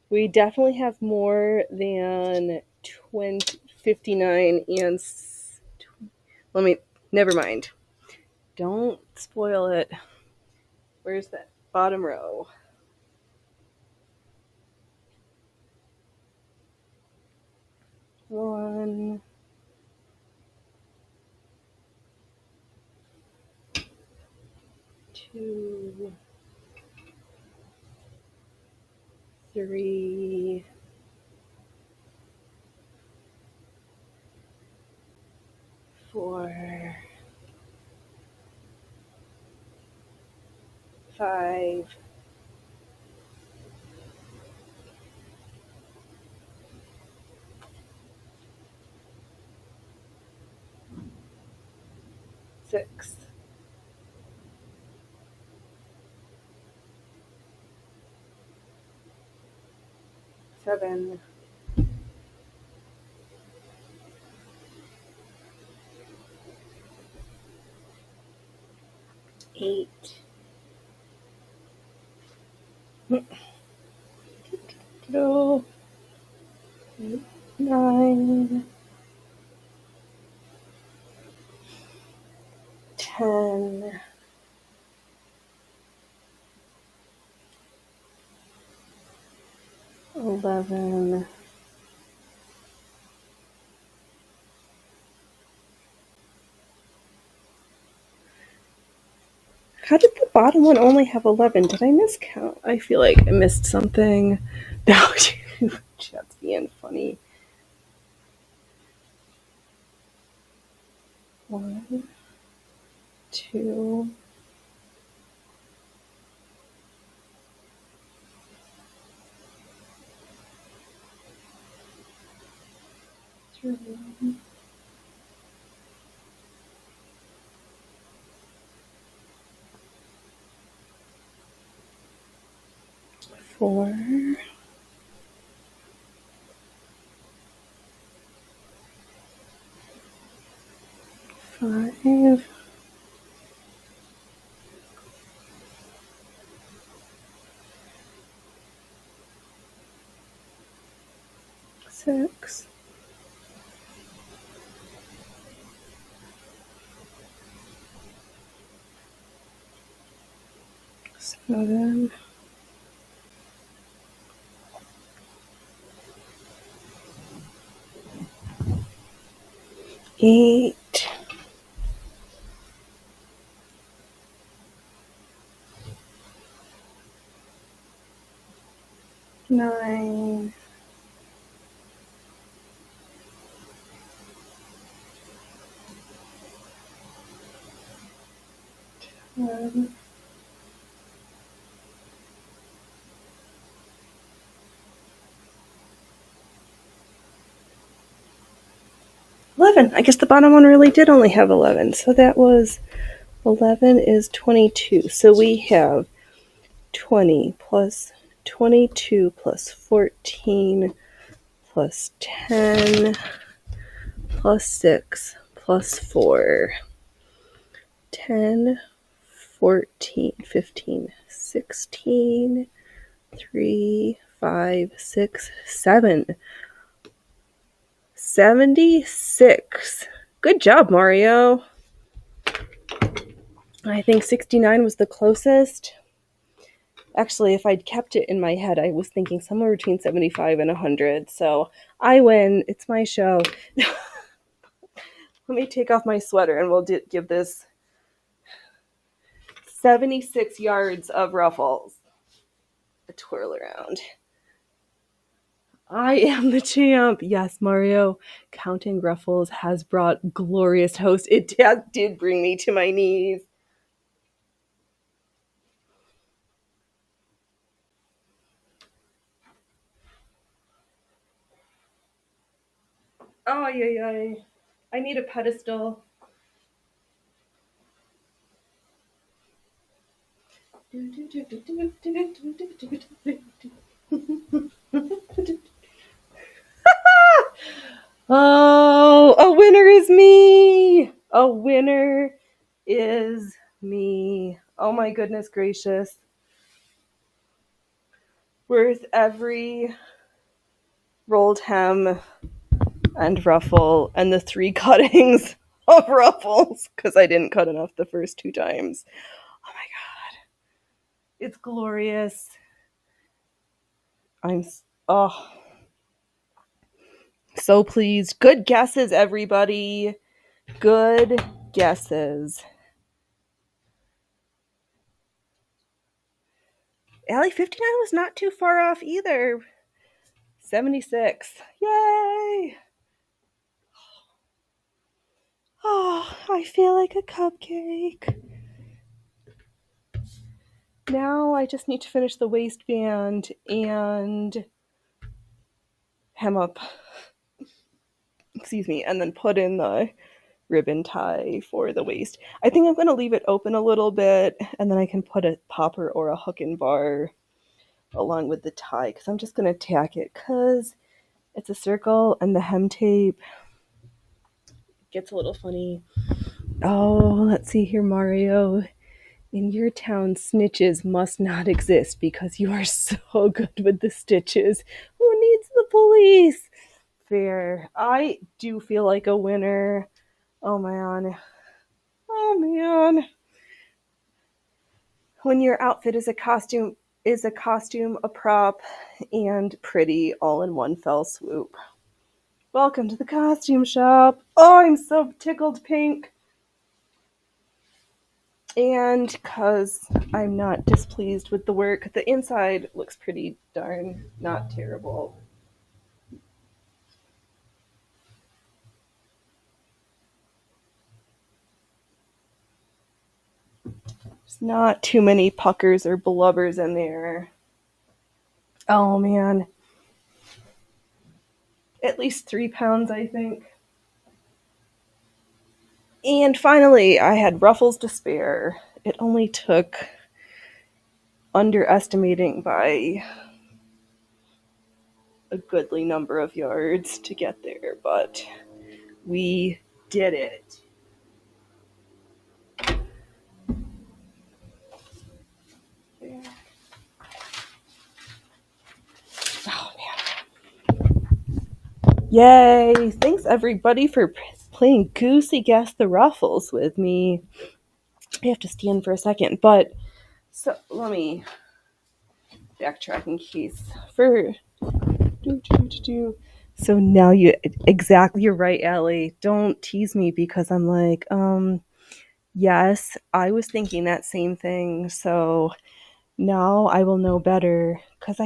We definitely have more than 59 and never mind. Don't spoil it. Where's that bottom row? One, two, 3, 4, 5, 6, 7, 8, 9, 10, 11, how did the bottom one only have 11? Did I miscount? I feel like I missed something. No, chat's being funny. 1, 2, 3, 4, 5, 6, 7, 8, 9, 10. 11. I guess the bottom one really did only have 11. So that was 11 is 22. So we have 20 plus 22 plus 14 plus 10 plus 6 plus 4. 10, 14, 15, 16, 3, 5, 6, 7. 76. Good job, Mario. I think 69 was the closest. Actually, if I'd kept it in my head, I was thinking somewhere between 75 and 100. So I win. It's my show. Let me take off my sweater and we'll give this 76 yards of ruffles a twirl around. I am the champ. Yes, Mario. Counting ruffles has brought glorious host. It did bring me to my knees. Oh, yeah. I need a pedestal. Oh, a winner is me. A winner is me. Oh my goodness gracious. Worth every rolled hem and ruffle and the 3 cuttings of ruffles because I didn't cut enough the first 2 times. Oh my god. It's glorious. I'm so pleased. Good guesses, everybody. Good guesses. Allie, 59 was not too far off either. 76. Yay! Oh, I feel like a cupcake. Now I just need to finish the waistband and hem up. Excuse me, and then put in the ribbon tie for the waist. I think I'm going to leave it open a little bit and then I can put a popper or a hook and bar along with the tie because I'm just going to tack it because it's a circle and the hem tape gets a little funny. Oh, let's see here, Mario. In your town, snitches must not exist because you are so good with the stitches. Who needs the police? Fair. I do feel like a winner. Oh man. Oh man. When your outfit is a costume, a prop, and pretty all in one fell swoop. Welcome to the costume shop. Oh, I'm so tickled pink. And because I'm not displeased with the work, the inside looks pretty darn not terrible. There's not too many puckers or blubbers in there. Oh man. At least 3 pounds, I think. And finally, I had ruffles to spare. It only took underestimating by a goodly number of yards to get there, but we did it. Oh man. Yay! Thanks everybody for playing Goosey Guess the Ruffles with me. I have to stand for a second, but so let me backtrack in case for so now you're right, Allie. Don't tease me because I'm like, yes, I was thinking that same thing. So now I will know better because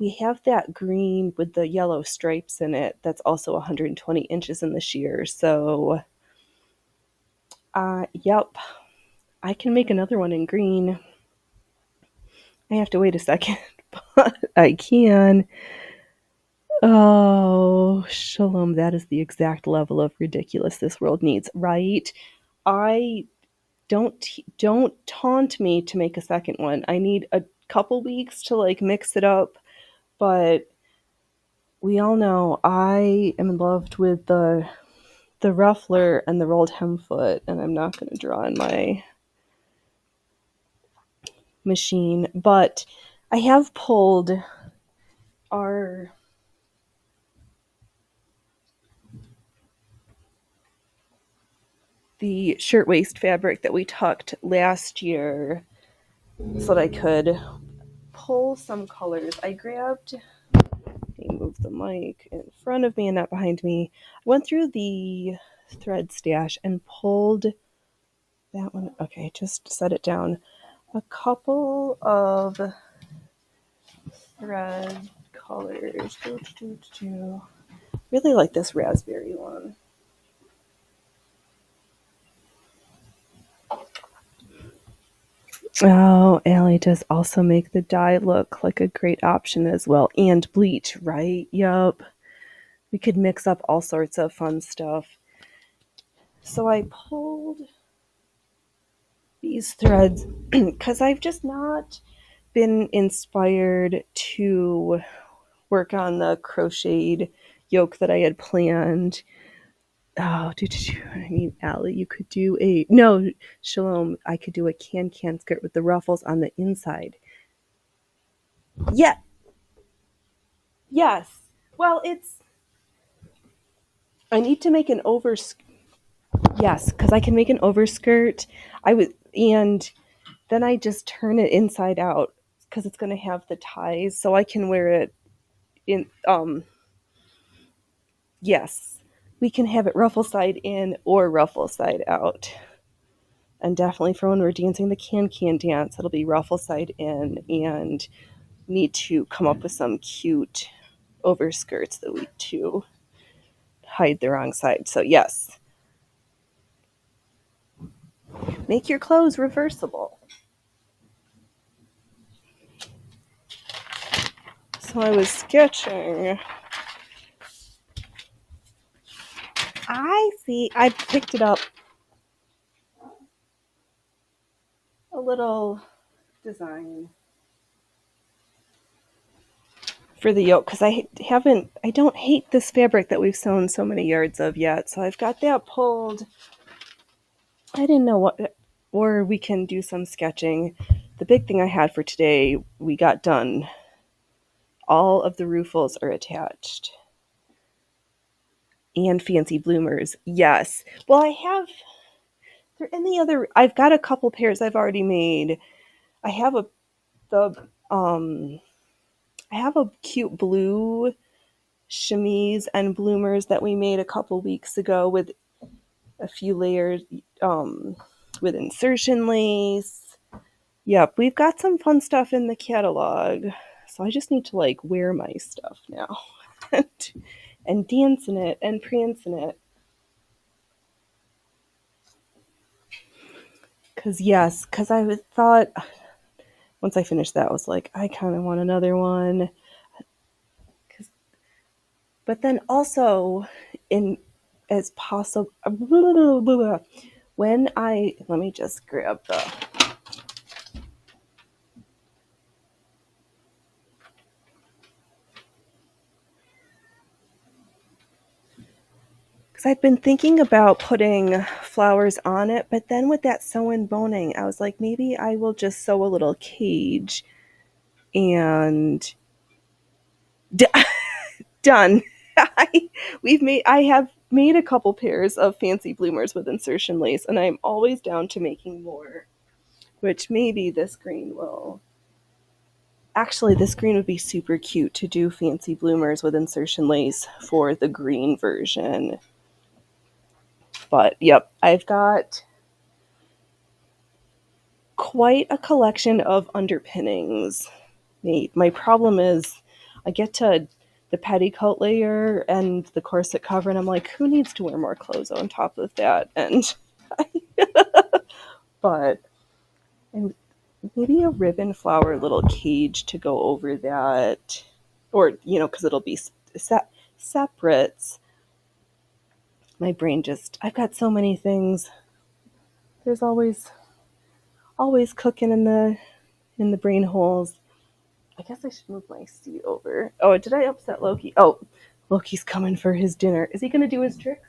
we have that green with the yellow stripes in it that's also 120 inches in the sheer. So Yep. I can make another one in green. I have to wait a second, but I can. Oh, Shalom, that is the exact level of ridiculous this world needs, right? I don't taunt me to make a second one. I need a couple weeks to like mix it up, but we all know I am in love with the ruffler and the rolled hem foot, and I'm not going to draw in my machine, but I have pulled our the shirtwaist fabric that we tucked last year so that I could pull some colors. I grabbed, move the mic in front of me and not behind me. I went through the thread stash and pulled that one. Okay, just set it down. A couple of thread colors. Really like this raspberry one. Oh, Allie does also make the dye look like a great option as well. And bleach, right? Yup. We could mix up all sorts of fun stuff. So I pulled these threads because I've just not been inspired to work on the crocheted yoke that I had planned. Oh, I mean, Allie, you could do Shalom, I could do a can skirt with the ruffles on the inside. Yeah, yes. Well, I need to make an yes, because I can make an overskirt. And then I just turn it inside out because it's going to have the ties, so I can wear it in, yes. We can have it ruffle side in or ruffle side out. And definitely for when we're dancing the can dance, it'll be ruffle side in, and need to come up with some cute overskirts to hide the wrong side. So yes, make your clothes reversible. So I was sketching. I picked it up. A little design for the yoke because I don't hate this fabric that we've sewn so many yards of yet. So I've got that pulled. I didn't know or we can do some sketching. The big thing I had for today, we got done. All of the ruffles are attached. And fancy bloomers. Yes. Well, I've got a couple pairs I've already made. I have I have a cute blue chemise and bloomers that we made a couple weeks ago with a few layers with insertion lace. Yep, we've got some fun stuff in the catalog. So I just need to like wear my stuff now and dance in it and prance in it. Because I thought once I finished that, I was like, I kind of want another one. But then also, in as possible, let me just grab because I've been thinking about putting flowers on it, but then with that sew-in boning, I was like, maybe I will just sew a little cage and done. I have made a couple pairs of fancy bloomers with insertion lace, and I'm always down to making more, which maybe this green will. Actually, this green would be super cute to do fancy bloomers with insertion lace for the green version. But yep, I've got quite a collection of underpinnings made. My problem is I get to the petticoat layer and the corset cover, and I'm like, who needs to wear more clothes on top of that? And But and maybe a ribbon flower little cage to go over that, or because it'll be separates. My brain just I've got so many things. There's always cooking in the brain holes. I guess I should move my seat over. Oh, did I upset Loki? Oh, Loki's coming for his dinner. Is he going to do his tricks?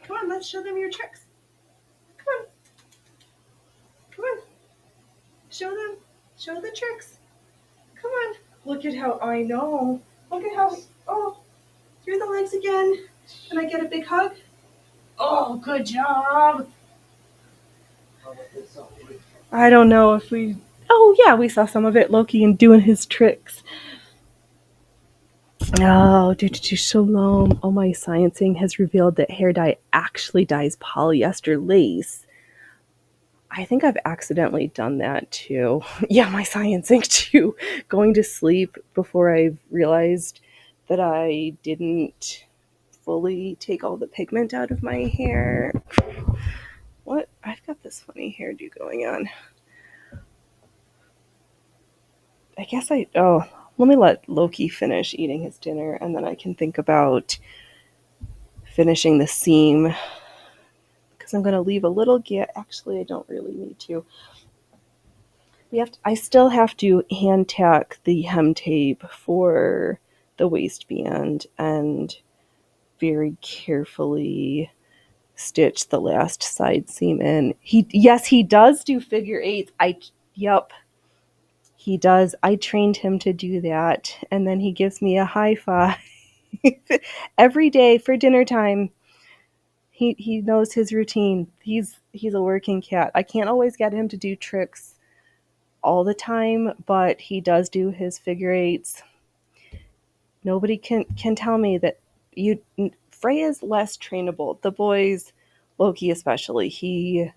Come on, let's show them your tricks. Come on. Come on. Show them. Show the tricks. Come on. Look at how I know. Look at how. Oh, through the legs again. Can I get a big hug? Oh, good job. I don't know if we. Oh, yeah, we saw some of it. Loki and doing his tricks. Oh, Shalom. Oh, my sciencing has revealed that hair dye actually dyes polyester lace. I think I've accidentally done that too. Yeah, my sciencing too. Going to sleep before I realized that I didn't fully take all the pigment out of my hair. What? I've got this funny hairdo going on. I guess let me let Loki finish eating his dinner and then I can think about finishing the seam because I'm going to leave a little gap. Actually, I don't really need to. I still have to hand tack the hem tape for the waistband and very carefully stitch the last side seam in. He does do figure eights. Yep, he does. I trained him to do that, and then he gives me a high five every day for dinner time. He knows his routine. He's a working cat. I can't always get him to do tricks all the time, but he does do his figure eights. Nobody can tell me that Freya's less trainable. The boys, Loki especially, he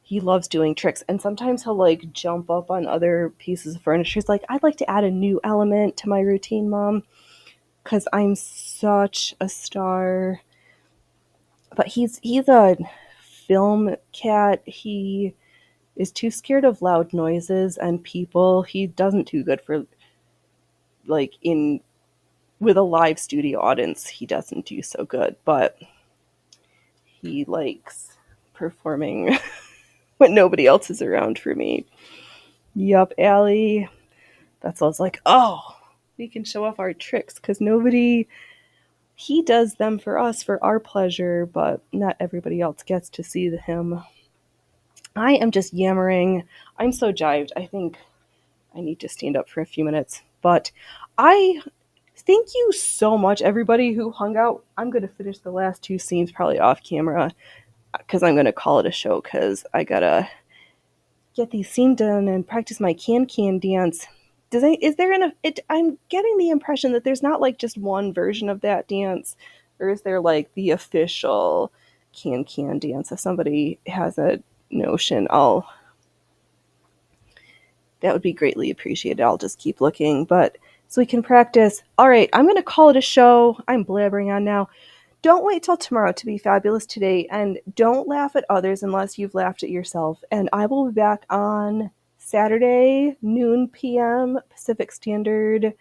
loves doing tricks, and sometimes he'll like jump up on other pieces of furniture. He's like, I'd like to add a new element to my routine, Mom, because I'm such a star. But he's a film cat. He is too scared of loud noises and people. He doesn't do good for like with a live studio audience. He doesn't do so good, but he likes performing when nobody else is around for me. Yup, Allie. That's all. I was like, oh, we can show off our tricks because he does them for us for our pleasure, but not everybody else gets to see him. I am just yammering. I'm so jived. I think I need to stand up for a few minutes. But I thank you so much, everybody who hung out. I'm going to finish the last two scenes probably off camera because I'm going to call it a show because I got to get these scenes done and practice my can dance. I'm getting the impression that there's not like just one version of that dance, or is there like the official can dance? If somebody has a notion, that would be greatly appreciated. I'll just keep looking, but so we can practice. All right, I'm going to call it a show. I'm blabbering on now. Don't wait till tomorrow to be fabulous today, and don't laugh at others unless you've laughed at yourself. And I will be back on Saturday, noon p.m. Pacific Standard,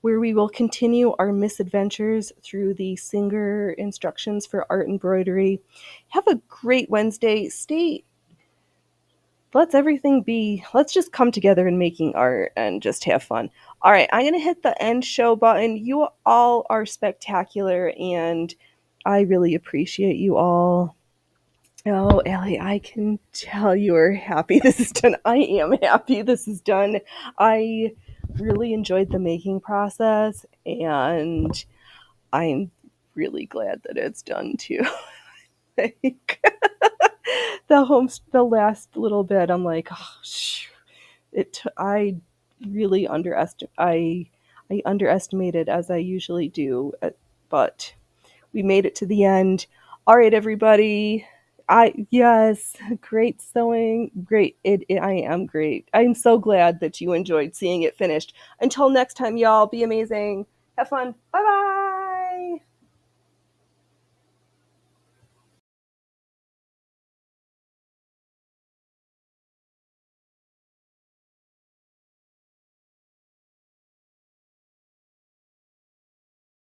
where we will continue our misadventures through the Singer instructions for art embroidery. Have a great Wednesday. Let's everything be. Let's just come together in making art and just have fun. All right, I'm going to hit the end show button. You all are spectacular, and I really appreciate you all. Oh, Allie, I can tell you're happy this is done. I am happy this is done. I really enjoyed the making process, and I'm really glad that it's done too. Like, the last little bit, I'm like, oh, I really I underestimated as I usually do, but we made it to the end. All right, everybody. Yes, great sewing. Great. I am great. I'm so glad that you enjoyed seeing it finished. Until next time, y'all, be amazing. Have fun. Bye-bye.